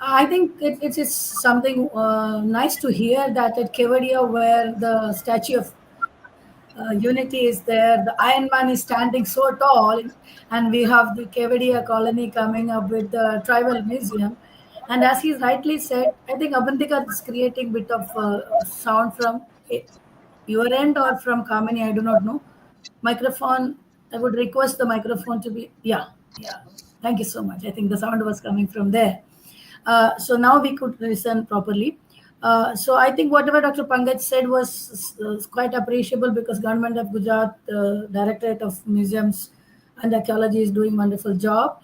I think it is something nice to hear that at Kevadia, where the Statue of Unity is there, the Iron Man is standing so tall, and we have the Kevadia colony coming up with the tribal museum. And as he rightly said, I think Abantika is creating bit of sound from your end or from Kamini, I do not know. Microphone, I would request the microphone to be, yeah, yeah. Thank you so much. I think the sound was coming from there. So now we could listen properly. So I think whatever Dr. Pankaj said was quite appreciable, because Government of Gujarat, Directorate of Museums and Archaeology is doing wonderful job.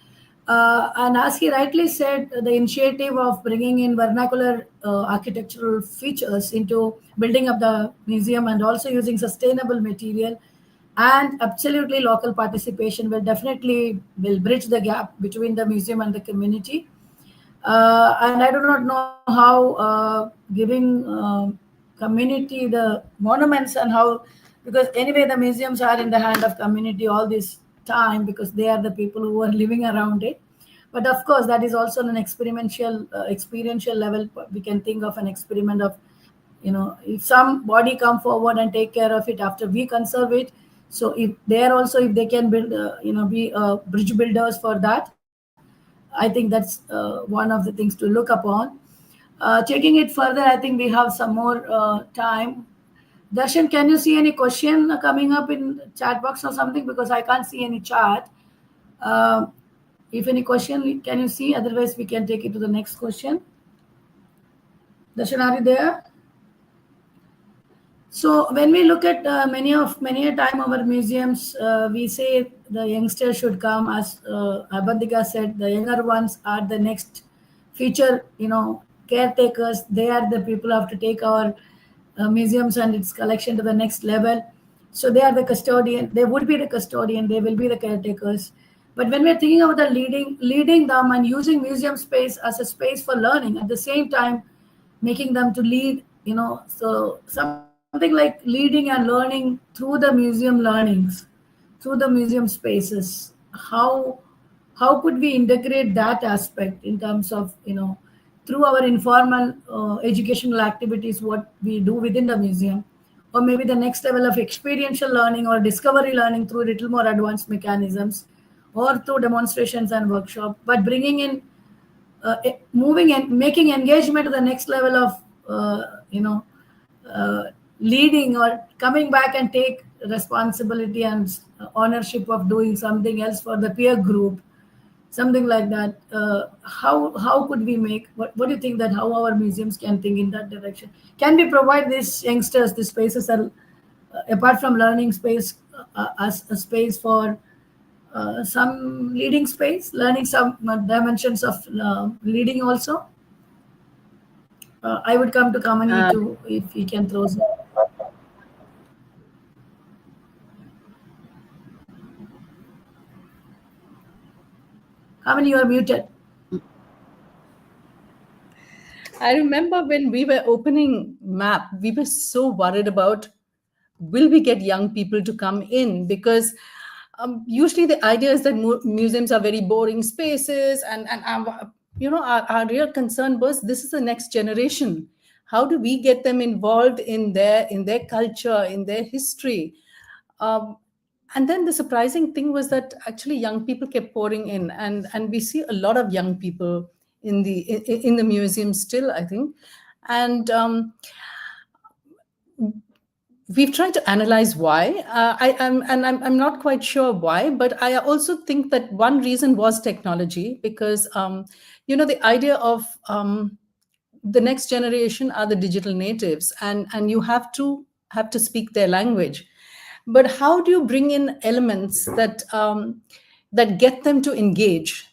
And as he rightly said, the initiative of bringing in vernacular architectural features into building up the museum and also using sustainable material and absolutely local participation will bridge the gap between the museum and the community. And I do not know how giving community the monuments and how, because anyway the museums are in the hand of community all this time, because they are the people who are living around it. But of course that is also an experiential level. We can think of an experiment of, if somebody come forward and take care of it after we conserve it. So if they can build be bridge builders for that, I think that's one of the things to look upon. Taking it further, I think we have some more time. Darshan, can you see any question coming up in chat box or something? Because I can't see any chat. If any question, can you see? Otherwise, we can take it to the next question. Darshan, are you there? So when we look at many a time our museums, we say the youngsters should come. As Abantika said, the younger ones are the next future, caretakers. They are the people who have to take our museums and its collection to the next level. So they are the custodian. They would be the custodian. They will be the caretakers. But when we're thinking about the leading them and using museum space as a space for learning, at the same time making them to lead, so something like leading and learning through the museum learnings, through the museum spaces. How could we integrate that aspect in terms of, through our informal educational activities, what we do within the museum, or maybe the next level of experiential learning or discovery learning through little more advanced mechanisms, or through demonstrations and workshop, but bringing in moving and making engagement to the next level of leading or coming back and take responsibility and ownership of doing something else for the peer group, something like that. How could we make, what do you think that how our museums can think in that direction? Can we provide these youngsters these spaces apart from learning space as a space for some leading space, learning some dimensions of leading also? I would come to Kamini too, if he can throw some. Kamini, you are muted. I remember when we were opening MAP, we were so worried about, will we get young people to come in? Because usually the idea is that museums are very boring spaces, and our real concern was, this is the next generation. How do we get them involved in their culture, in their history? And then the surprising thing was that actually young people kept pouring in, and we see a lot of young people in the museum still, I think. And we've tried to analyze why. I'm not quite sure why, but I also think that one reason was technology, because the idea of the next generation are the digital natives, and you have to speak their language. But how do you bring in elements that get them to engage?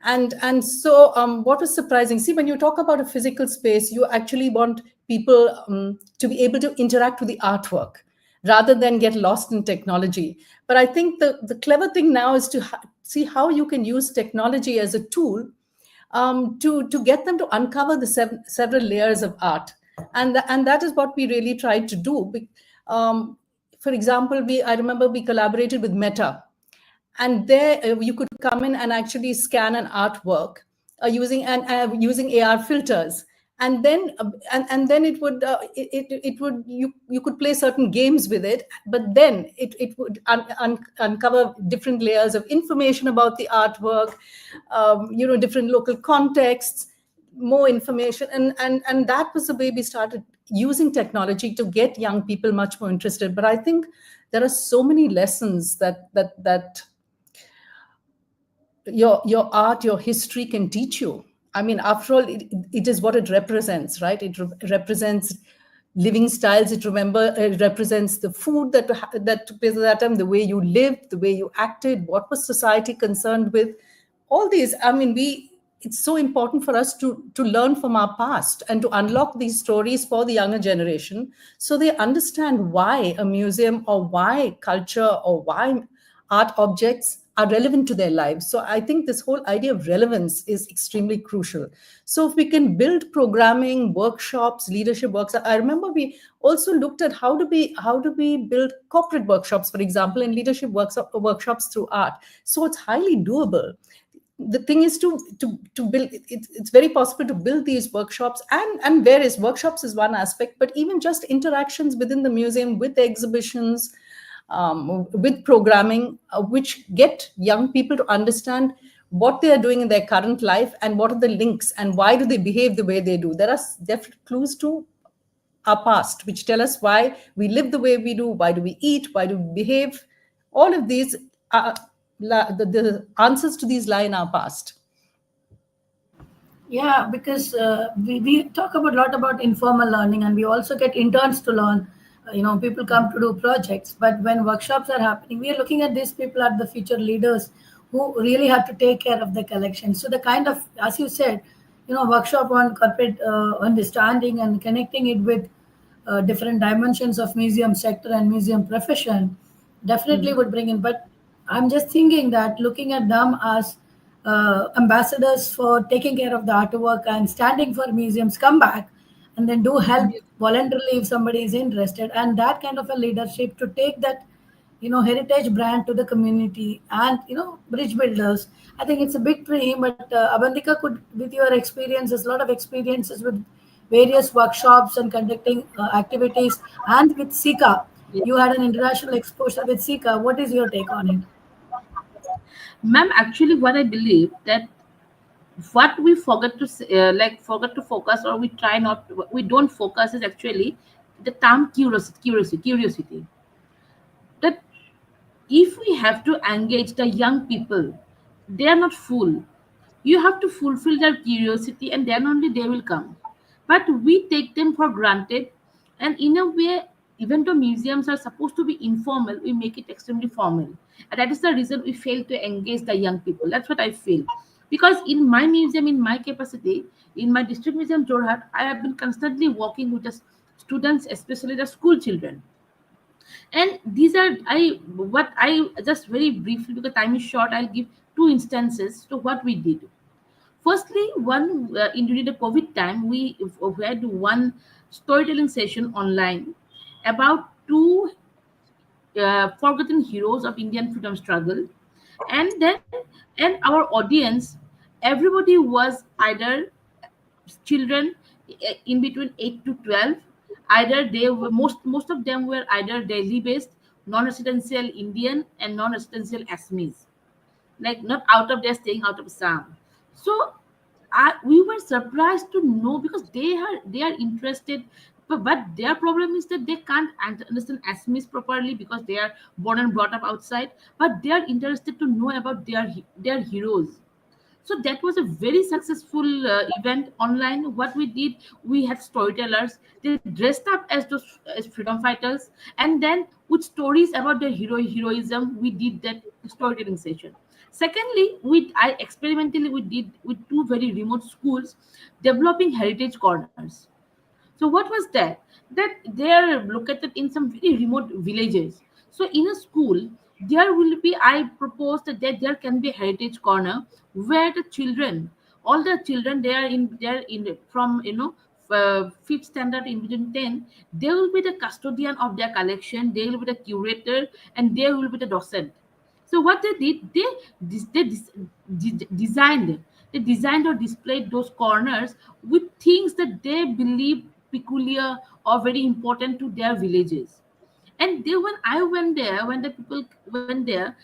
And so what was surprising, see, when you talk about a physical space, you actually want people to be able to interact with the artwork. rather than get lost in technology. But I think the clever thing now is to see how you can use technology as a tool to get them to uncover the several layers of art. And that is what we really tried to do. For example, I remember we collaborated with Meta, and there you could come in and actually scan an artwork using AR filters, and then it would you could play certain games with it, but then it would uncover different layers of information about the artwork, different local contexts, more information, and that was the way we started using technology to get young people much more interested. But I think there are so many lessons that your art, your history can teach you. I mean, after all, it is what it represents, right? It represents living styles. It represents the food that took place at that time, the way you lived, the way you acted, what was society concerned with. All these, I mean, it's so important for us to learn from our past and to unlock these stories for the younger generation, so they understand why a museum or why culture or why art objects are relevant to their lives. So I think this whole idea of relevance is extremely crucial. So if we can build programming, workshops, leadership workshops. I remember we also looked at how do we build corporate workshops, for example, and leadership workshops through art. So it's highly doable. The thing is to build it's very possible to build these workshops, and various workshops is one aspect, but even just interactions within the museum with the exhibitions, with programming, which get young people to understand what they are doing in their current life and what are the links and why do they behave the way they do. There are definite clues to our past which tell us why we live the way we do, why do we eat, why do we behave. All of these the answers to these lie in our past. Yeah, because we talk about a lot about informal learning, and we also get interns to learn. People come to do projects, but when workshops are happening, we are looking at these people are the future leaders who really have to take care of the collection. So the kind of, as you said, workshop on corporate understanding and connecting it with different dimensions of museum sector and museum profession definitely would bring in. But I'm just thinking that looking at them as ambassadors for taking care of the artwork and standing for museums come back, and then do help voluntarily if somebody is interested, and that kind of a leadership to take that heritage brand to the community and bridge builders. I think it's a big dream, but Abantika, could, with your experiences, a lot of experiences with various workshops and conducting activities, and with Sika, you had an international exposure with Sika. What is your take on it? Ma'am, actually, what I believe that what we forget to forget to focus, or we don't focus, is actually the term curiosity. That if we have to engage the young people, they are not fool. You have to fulfill their curiosity, and then only they will come. But we take them for granted, and in a way, even though museums are supposed to be informal, we make it extremely formal, and that is the reason we fail to engage the young people. That's what I feel. Because in my museum, in my capacity, in my district museum Jorhat, I have been constantly working with the students, especially the school children. And these are I just very briefly, because time is short, I'll give two instances to what we did. Firstly, during the COVID time, we had one storytelling session online about two forgotten heroes of Indian freedom struggle, and our audience, everybody was either children in between 8 to 12. Either they were, most of them were either Delhi based, non-residential Indian, and non-residential Assamese, like not out of there, staying out of Assam. So we were surprised to know, because they are interested, but their problem is that they can't understand Assamese properly because they are born and brought up outside, but they are interested to know about their heroes. So that was a very successful event online. What we did, we had storytellers. They dressed up as freedom fighters, and then with stories about their heroism, we did that storytelling session. Secondly, I experimentally we did with two very remote schools, developing heritage corners. So what was that? That they are located in some very remote villages. So in a school, there will be, I propose that there can be a heritage corner where the children, all the children, they are in from fifth standard in between 10, they will be the custodian of their collection, they will be the curator, and they will be the docent. So what they did, they designed or displayed those corners with things that they believe peculiar or very important to their villages. And they, when I went there, when the people went there,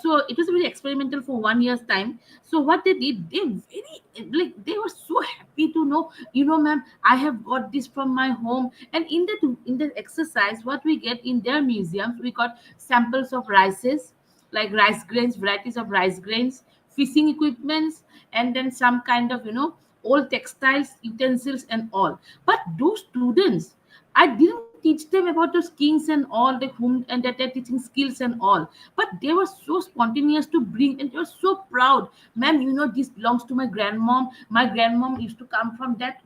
so it was very experimental for 1 year's time. So what they did, they very, like, they were so happy to know, ma'am, I have got this from my home. And in the exercise, what we get in their museums, we got samples of rices, like rice grains, varieties of rice grains, fishing equipments, and then some kind of old textiles, utensils, and all. But those students, I didn't teach them about those kings and all the whom and that they're teaching skills and all. But they were so spontaneous to bring, and they were so proud. Ma'am, this belongs to my grandmom. My grandmom used to come from that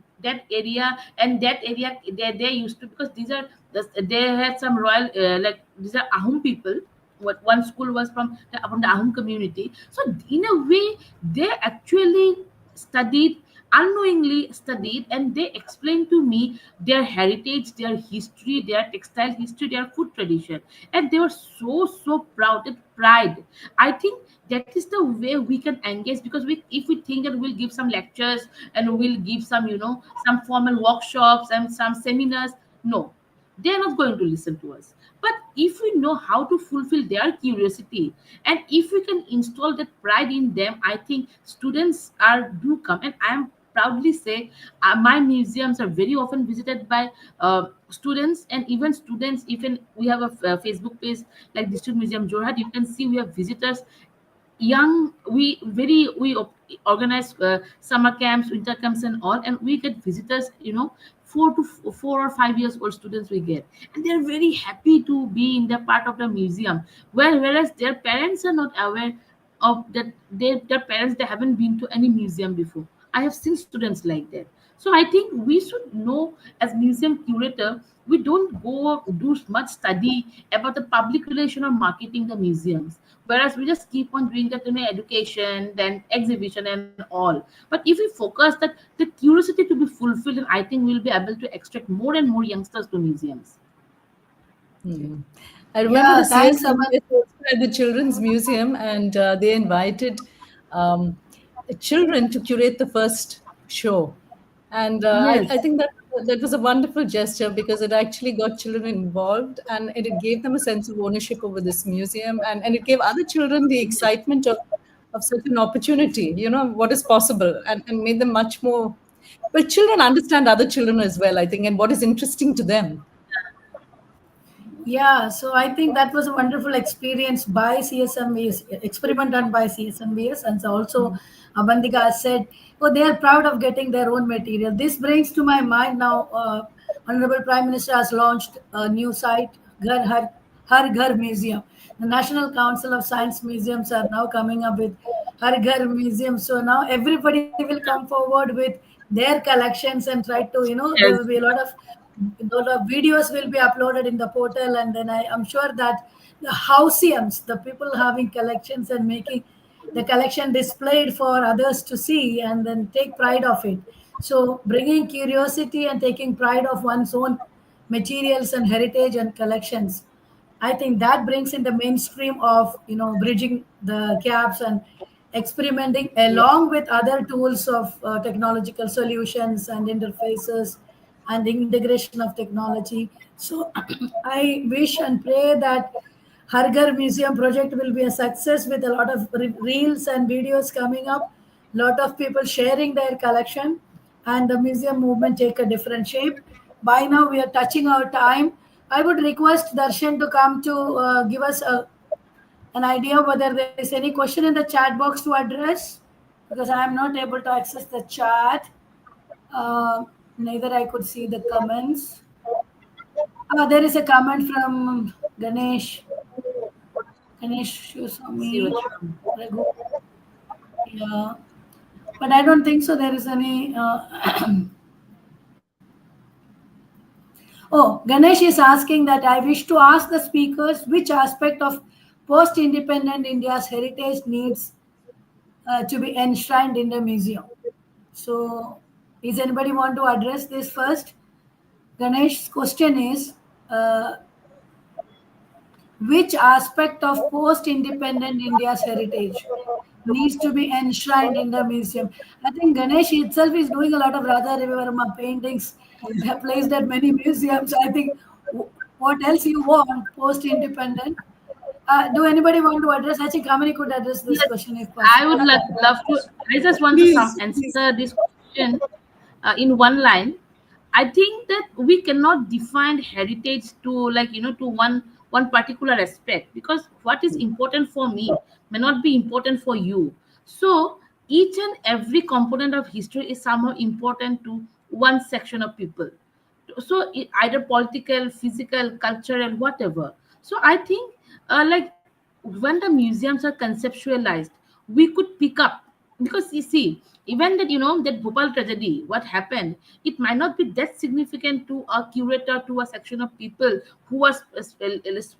area, and that area they used to, because they had some royal, like, these are Ahum people. What one school was from the Ahum community. So in a way, they actually studied, unknowingly studied, and they explained to me their heritage, their history, their textile history, their food tradition. And they were so proud, that pride. I think that is the way we can engage, because if we think that we'll give some lectures and we'll give some formal workshops and some seminars, no, they're not going to listen to us. But if we know how to fulfill their curiosity, and if we can install that pride in them, I think students are do come. And I am proudly say, my museums are very often visited by students, and even students, even we have a Facebook page like District Museum Jorhat, you can see we have visitors, young, we organize summer camps, winter camps, and all, and we get visitors, 4 or 5 years old students we get, and they're very happy to be in the part of the museum, whereas their parents are not aware of that. Their parents, they haven't been to any museum before. I have seen students like that. So I think we should know, as museum curator, we don't go do much study about the public relation or marketing the museums, whereas we just keep on doing that, education, then exhibition, and all. But if we focus that the curiosity to be fulfilled, I think we'll be able to extract more and more youngsters to museums. I remember Yeah, the thanks, CSMS at the Children's Museum, and they invited children to curate the first show. And I Yes. think that was a wonderful gesture, because it actually got children involved, and it gave them a sense of ownership over this museum, and it gave other children the excitement of such an opportunity, what is possible, and made them much more. Well, children understand other children as well, I think, and what is interesting to them. Yeah, so I think that was a wonderful experience by CSMVS, experiment done by CSMVS, and so also Abantika has said, oh, they are proud of getting their own material. This brings to my mind now, Honorable Prime Minister has launched a new site, Har Ghar Museum. The National Council of Science Museums are now coming up with Har Ghar Museum. So now everybody will come forward with their collections and try to, there Yes. will be a lot of videos will be uploaded in the portal, and then I'm sure that the houseums, the people having collections and making the collection displayed for others to see and then take pride of it. So bringing curiosity and taking pride of one's own materials and heritage and collections, I think that brings in the mainstream of bridging the gaps and experimenting along with other tools of technological solutions and interfaces and the integration of technology. So I wish and pray that Harghar Museum project will be a success with a lot of reels and videos coming up, lot of people sharing their collection, and the museum movement take a different shape. By now, we are touching our time. I would request Darshan to come to give us an idea whether there is any question in the chat box to address, because I am not able to access the chat. Neither I could see the comments. There is a comment from Ganesh. Ganesh See what Shuswami Raghu. Yeah, but I don't think so. There is any. Oh, Ganesh is asking that I wish to ask the speakers which aspect of post-independent India's heritage needs to be enshrined in the museum. So, is anybody want to address this first? Ganesh's question is, which aspect of post-independent India's heritage needs to be enshrined in the museum? I think Ganesh itself is doing a lot of Radha Ravivarma paintings. They are placed at many museums. I think what else you want post-independent? Do anybody want to address? I think Kamini could address this Yes, question if I would possible. love to. I just want to Please, please. answer this question in one line. I think that we cannot define heritage to, like, to one particular aspect, because what is important for me may not be important for you. So each and every component of history is somehow important to one section of people. So either political, physical, cultural, whatever. So I think, like, when the museums are conceptualized, we could pick up, because you see, even that, that Bhopal tragedy, what happened, it might not be that significant to a curator, to a section of people who was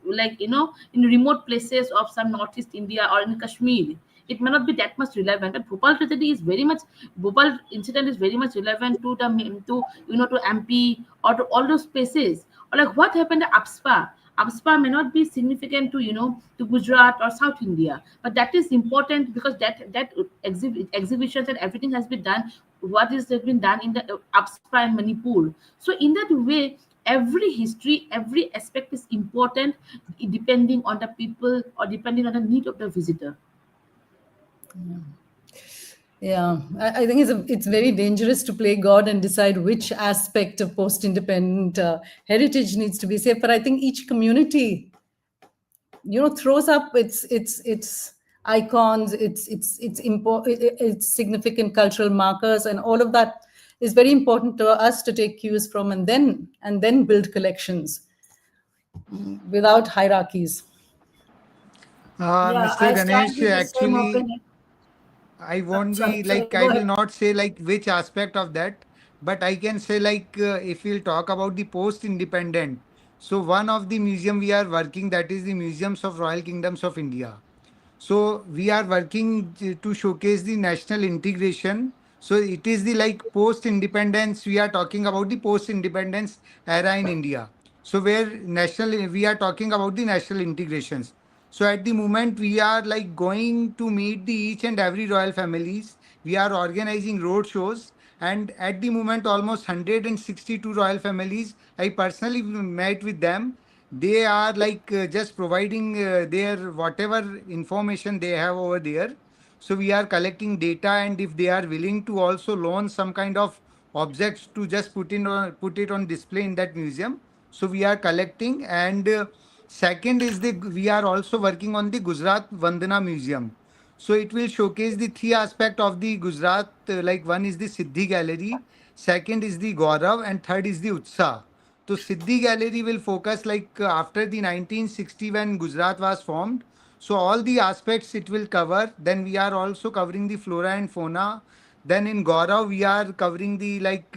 like, in remote places of some northeast India or in Kashmir. It may not be that much relevant. But Bhopal tragedy is very much, Bhopal incident is very much relevant to to MP, or to all those places. Or like what happened at APSPA. APSPA may not be significant to, to Gujarat or South India, but that is important because that exhibitions and everything has been done. What is has been done in the APSPA and Manipur. So in that way, every history, every aspect is important, depending on the people or depending on the need of the visitor. Yeah, I think it's very dangerous to play God and decide which aspect of post-independent heritage needs to be saved. But I think each community, throws up its icons, its significant cultural markers, and all of that is very important to us to take cues from, and then build collections without hierarchies. Yeah, Mr. I stand Ganesh, with the same actually, opinion. I won't be Sorry, like, go I will ahead. not say like which aspect of that, but I can say like, if we'll talk about the post independent. So, one of the museum we are working, that is the Museums of Royal Kingdoms of India. So we are working to showcase the national integration. So it is the like post independence. We are talking about the post independence era in India. So where national, we are talking about the national integrations. So at the moment we are like going to meet the each and every royal families. We are organizing road shows, and at the moment almost 162 royal families. I personally met with them. They are like just providing their whatever information they have over there. So we are collecting data, and if they are willing to also loan some kind of objects to just put it on display in that museum, so we are collecting. And second is the we are also working on the Gujarat Vandana Museum. So it will showcase the three aspect of the Gujarat. Like one is the Siddhi Gallery, second is the Gaurav, and third is the Utsav. So Siddhi Gallery will focus like after the 1960 when Gujarat was formed. So all the aspects it will cover. Then we are also covering the flora and fauna. Then in Gaurav we are covering the like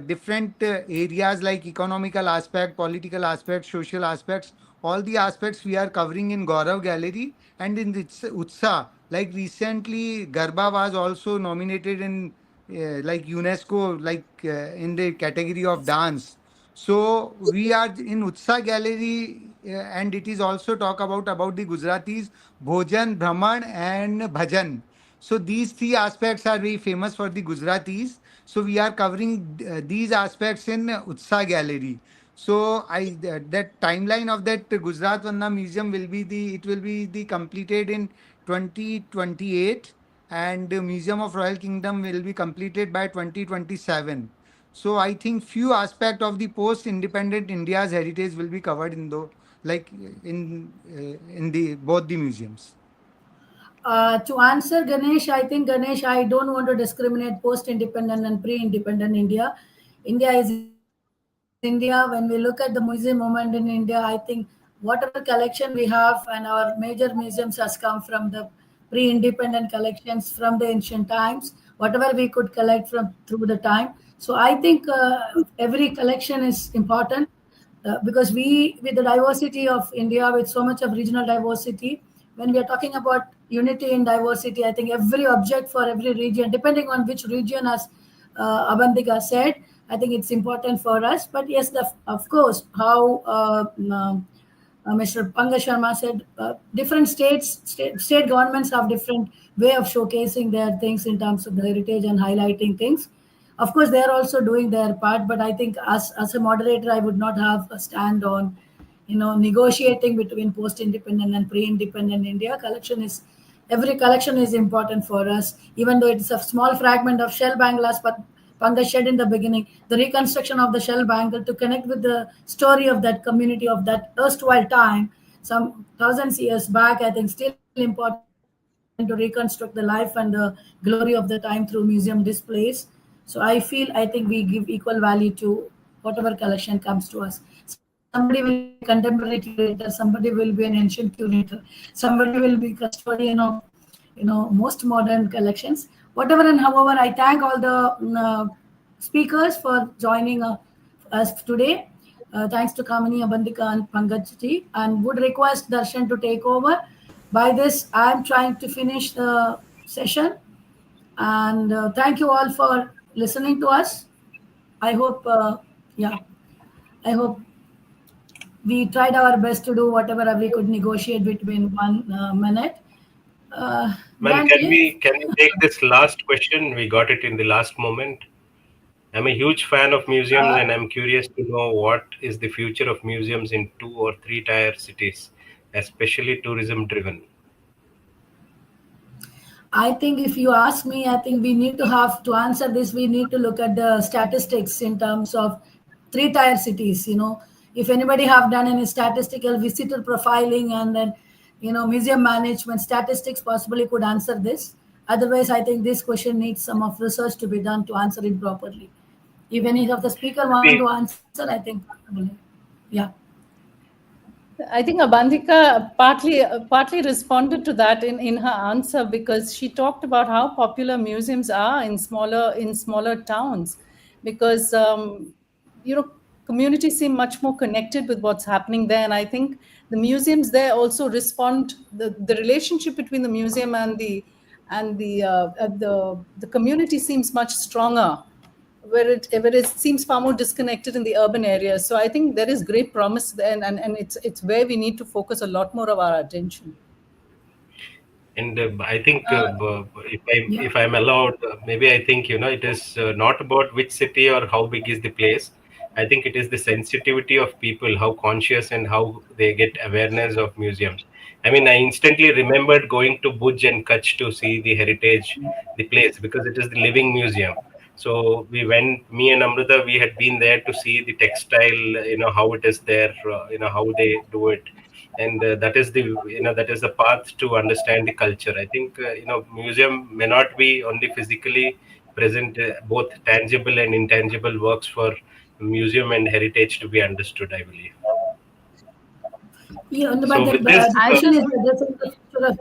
different areas like economical aspect, political aspects, social aspects. All the aspects we are covering in Gaurav Gallery. And in the Utsa, like recently Garba was also nominated in like UNESCO, like in the category of dance. So we are in Utsa Gallery, and it is also talk about the Gujaratis, Bhojan, Brahman, and Bhajan. So these three aspects are very famous for the Gujaratis. So we are covering these aspects in Utsa Gallery. So that timeline of that Gujarat Vanna Museum will be the completed in 2028, and the Museum of Royal Kingdom will be completed by 2027. So I think few aspect of the post-independent India's heritage will be covered in the like in the both the museums. To answer Ganesh, I think Ganesh, I don't want to discriminate post-independent and pre-independent India. India is India. When we look at the Muslim movement in India, I think whatever collection we have and our major museums has come from the pre-independent collections from the ancient times, whatever we could collect from through the time. So I think every collection is important because we, with the diversity of India, with so much of regional diversity, when we are talking about unity in diversity, I think every object for every region, depending on which region, as Abantika said, I think it's important for us. But yes, of course, how Mr. Pankaj Sharma said, different state governments have different way of showcasing their things in terms of the heritage and highlighting things. Of course, they are also doing their part, but I think as a moderator, I would not have a stand on, negotiating between post-independent and pre-independent India. Every collection is important for us, even though it's a small fragment of shell banglas, but Pankaj said in the beginning, the reconstruction of the shell bangle to connect with the story of that community of that erstwhile time, some thousands years back, I think still important to reconstruct the life and the glory of the time through museum displays. So I think we give equal value to whatever collection comes to us. Somebody will be a contemporary curator, somebody will be an ancient curator, somebody will be custodian of most modern collections. Whatever and however, I thank all the speakers for joining us today. Thanks to Kamini, Abantika, and Pankaj, and would request Darshan to take over. By this, I'm trying to finish the session, and thank you all for listening to us. I hope, I hope we tried our best to do whatever we could negotiate between 1 minute. Ma'am, Dan, can please. we take this last question? We got it in the last moment. I'm a huge fan of museums, and I'm curious to know what is the future of museums in 2 or 3 tier cities, especially tourism driven. I think if you ask me, I think we need to have to answer this. We need to look at the statistics in terms of three-tier cities. If anybody have done any statistical visitor profiling and then, museum management statistics, possibly could answer this. Otherwise, I think this question needs some of research to be done to answer it properly. If any of the speaker want to answer, I think, yeah. I think Abantika partly responded to that in her answer, because she talked about how popular museums are in smaller towns, because communities seem much more connected with what's happening there, and I think the museums there also respond. The relationship between the museum and the community seems much stronger, where it seems far more disconnected in the urban areas. So I think there is great promise there, and it's where we need to focus a lot more of our attention. And I think if I'm allowed, maybe I think it is not about which city or how big is the place. I think it is the sensitivity of people, how conscious and how they get awareness of museums. I mean, I instantly remembered going to Bhuj and Kutch to see the heritage, the place, because it is the living museum. So we went, me and Amrita, we had been there to see the textile, how it is there, how they do it, and that is the path to understand the culture. I think museum may not be only physically present, both tangible and intangible works for museum and heritage to be understood, I believe. Yeah, but So with this,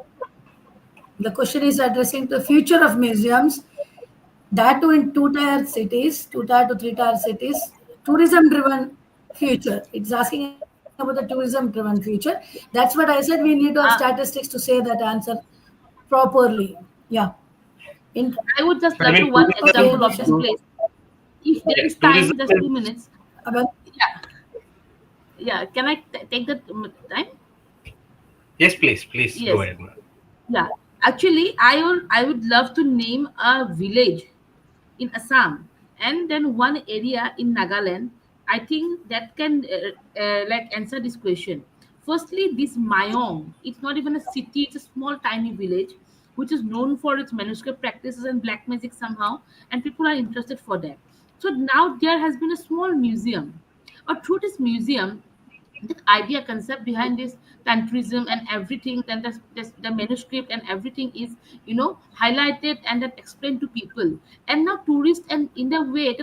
the question is addressing the future of museums, that too in two-tier cities, 2 tier to 3 tier cities, tourism-driven future. It's asking about the tourism-driven future. That's what I said. We need to have statistics to say that answer properly. Yeah. I would just I love to mean, one Okay, example of Darshan. this place. If there is tourism time, just 2 minutes. About- Yeah, yeah. Can I take the time? yes, please go Yes. ahead, ma'am. Yeah. Actually, I would love to name a village in Assam and then one area in Nagaland. I think that can like answer this question. Firstly, this Mayong, it's not even a city; it's a small, tiny village which is known for its manuscript practices and black magic somehow, and people are interested for that. So now there has been a small museum, or through this museum, the idea concept behind this tantrism and everything, and the manuscript and everything is highlighted and then explained to people. And now tourists, and in a way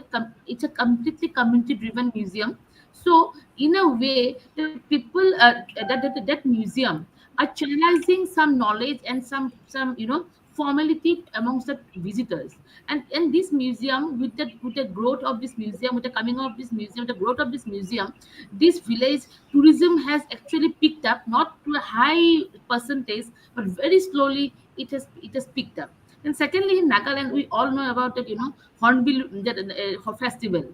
it's a completely community driven museum. So in a way the people that museum are channelizing some knowledge and some formality amongst the visitors. And this museum, with the growth of this museum, with the coming of this museum, the growth of this museum, this village tourism has actually picked up, not to a high percentage, but very slowly it has picked up. And secondly, in Nagaland, we all know about that, Hornbill festival.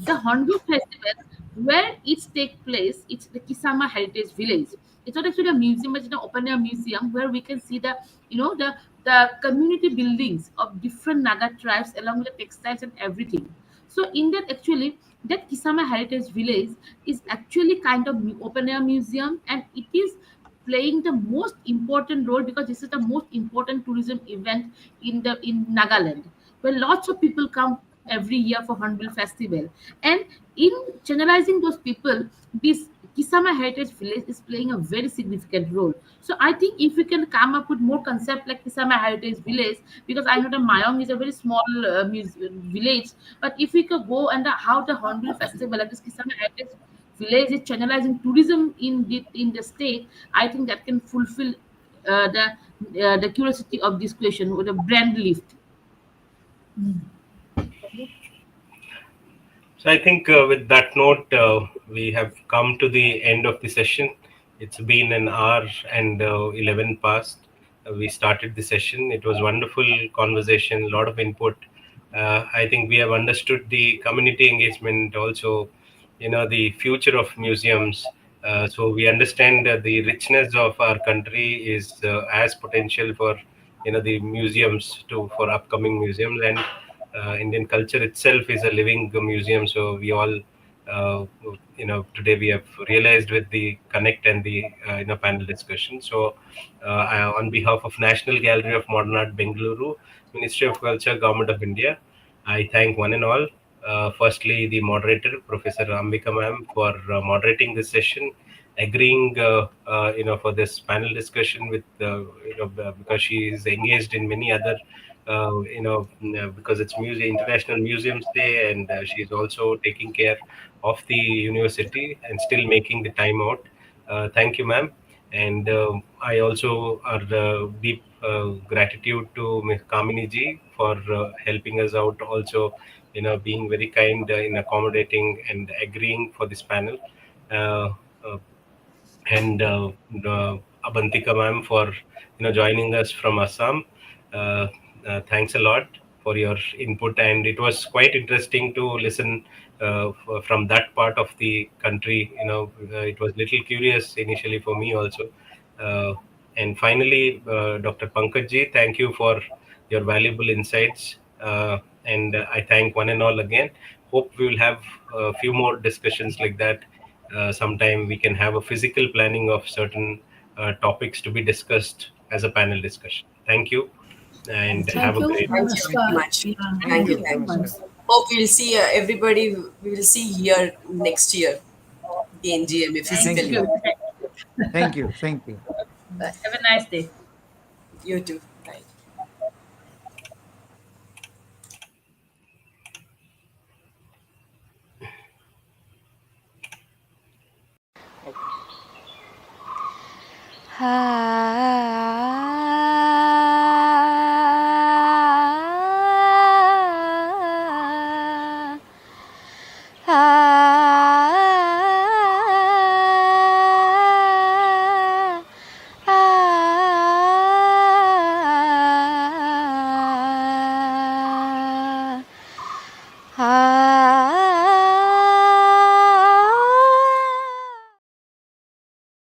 The Hornbill festival, where it takes place, it's the Kisama Heritage Village. It's not actually a museum, but it's an open air museum where we can see the community buildings of different Naga tribes along with the textiles and everything. So in that, actually, that Kisama Heritage Village is actually kind of open air museum, and it is playing the most important role because this is the most important tourism event in Nagaland, where lots of people come every year for Hornbill Festival. And in generalizing those people, this Kisama Heritage Village is playing a very significant role. So I think if we can come up with more concept like Kisama Heritage Village, because I know that Mayong is a very small village, but if we could go under how the Hornbill Festival at this Kisama Heritage Village is channelizing tourism in the state, I think that can fulfill the curiosity of this question with a brand lift. So I think with that note, we have come to the end of the session. It's been an hour and 11 past. We started the session. It was wonderful conversation, a lot of input. I think we have understood the community engagement, also, the future of museums. So we understand that the richness of our country is as potential for, the museums for upcoming museums, and Indian culture itself is a living museum. So we all, today we have realized with the connect and the panel discussion. So, on behalf of National Gallery of Modern Art, Bengaluru, Ministry of Culture, Government of India, I thank one and all. Firstly, the moderator, Professor Ambika ma'am, for moderating this session, agreeing, for this panel discussion with, because she is engaged in many other because it's International Museums Day, and she's also taking care of the university and still making the time out. Thank you, ma'am. And I also are deep gratitude to Ms. Kamini ji for helping us out. Also, being very kind in accommodating and agreeing for this panel. Uh, uh, and Abantika ma'am for joining us from Assam. Uh, Thanks a lot for your input, and it was quite interesting to listen from that part of the country. It was little curious initially for me also. Uh, and finally, Dr. Pankaj ji, thank you for your valuable insights. And I thank one and all again. Hope we will have a few more discussions like that. Sometime we can have a physical planning of certain topics to be discussed as a panel discussion. Thank you, and Thank have a you. great Thank you very Namaskar. much. Yeah, Thank you. thank Thank you. you. Hope we'll see everybody. We will see here next year, the NGMA Thank Thank physically. you. you. Thank you. Thank you. Bye. Have a nice day. You too. Bye. Hi.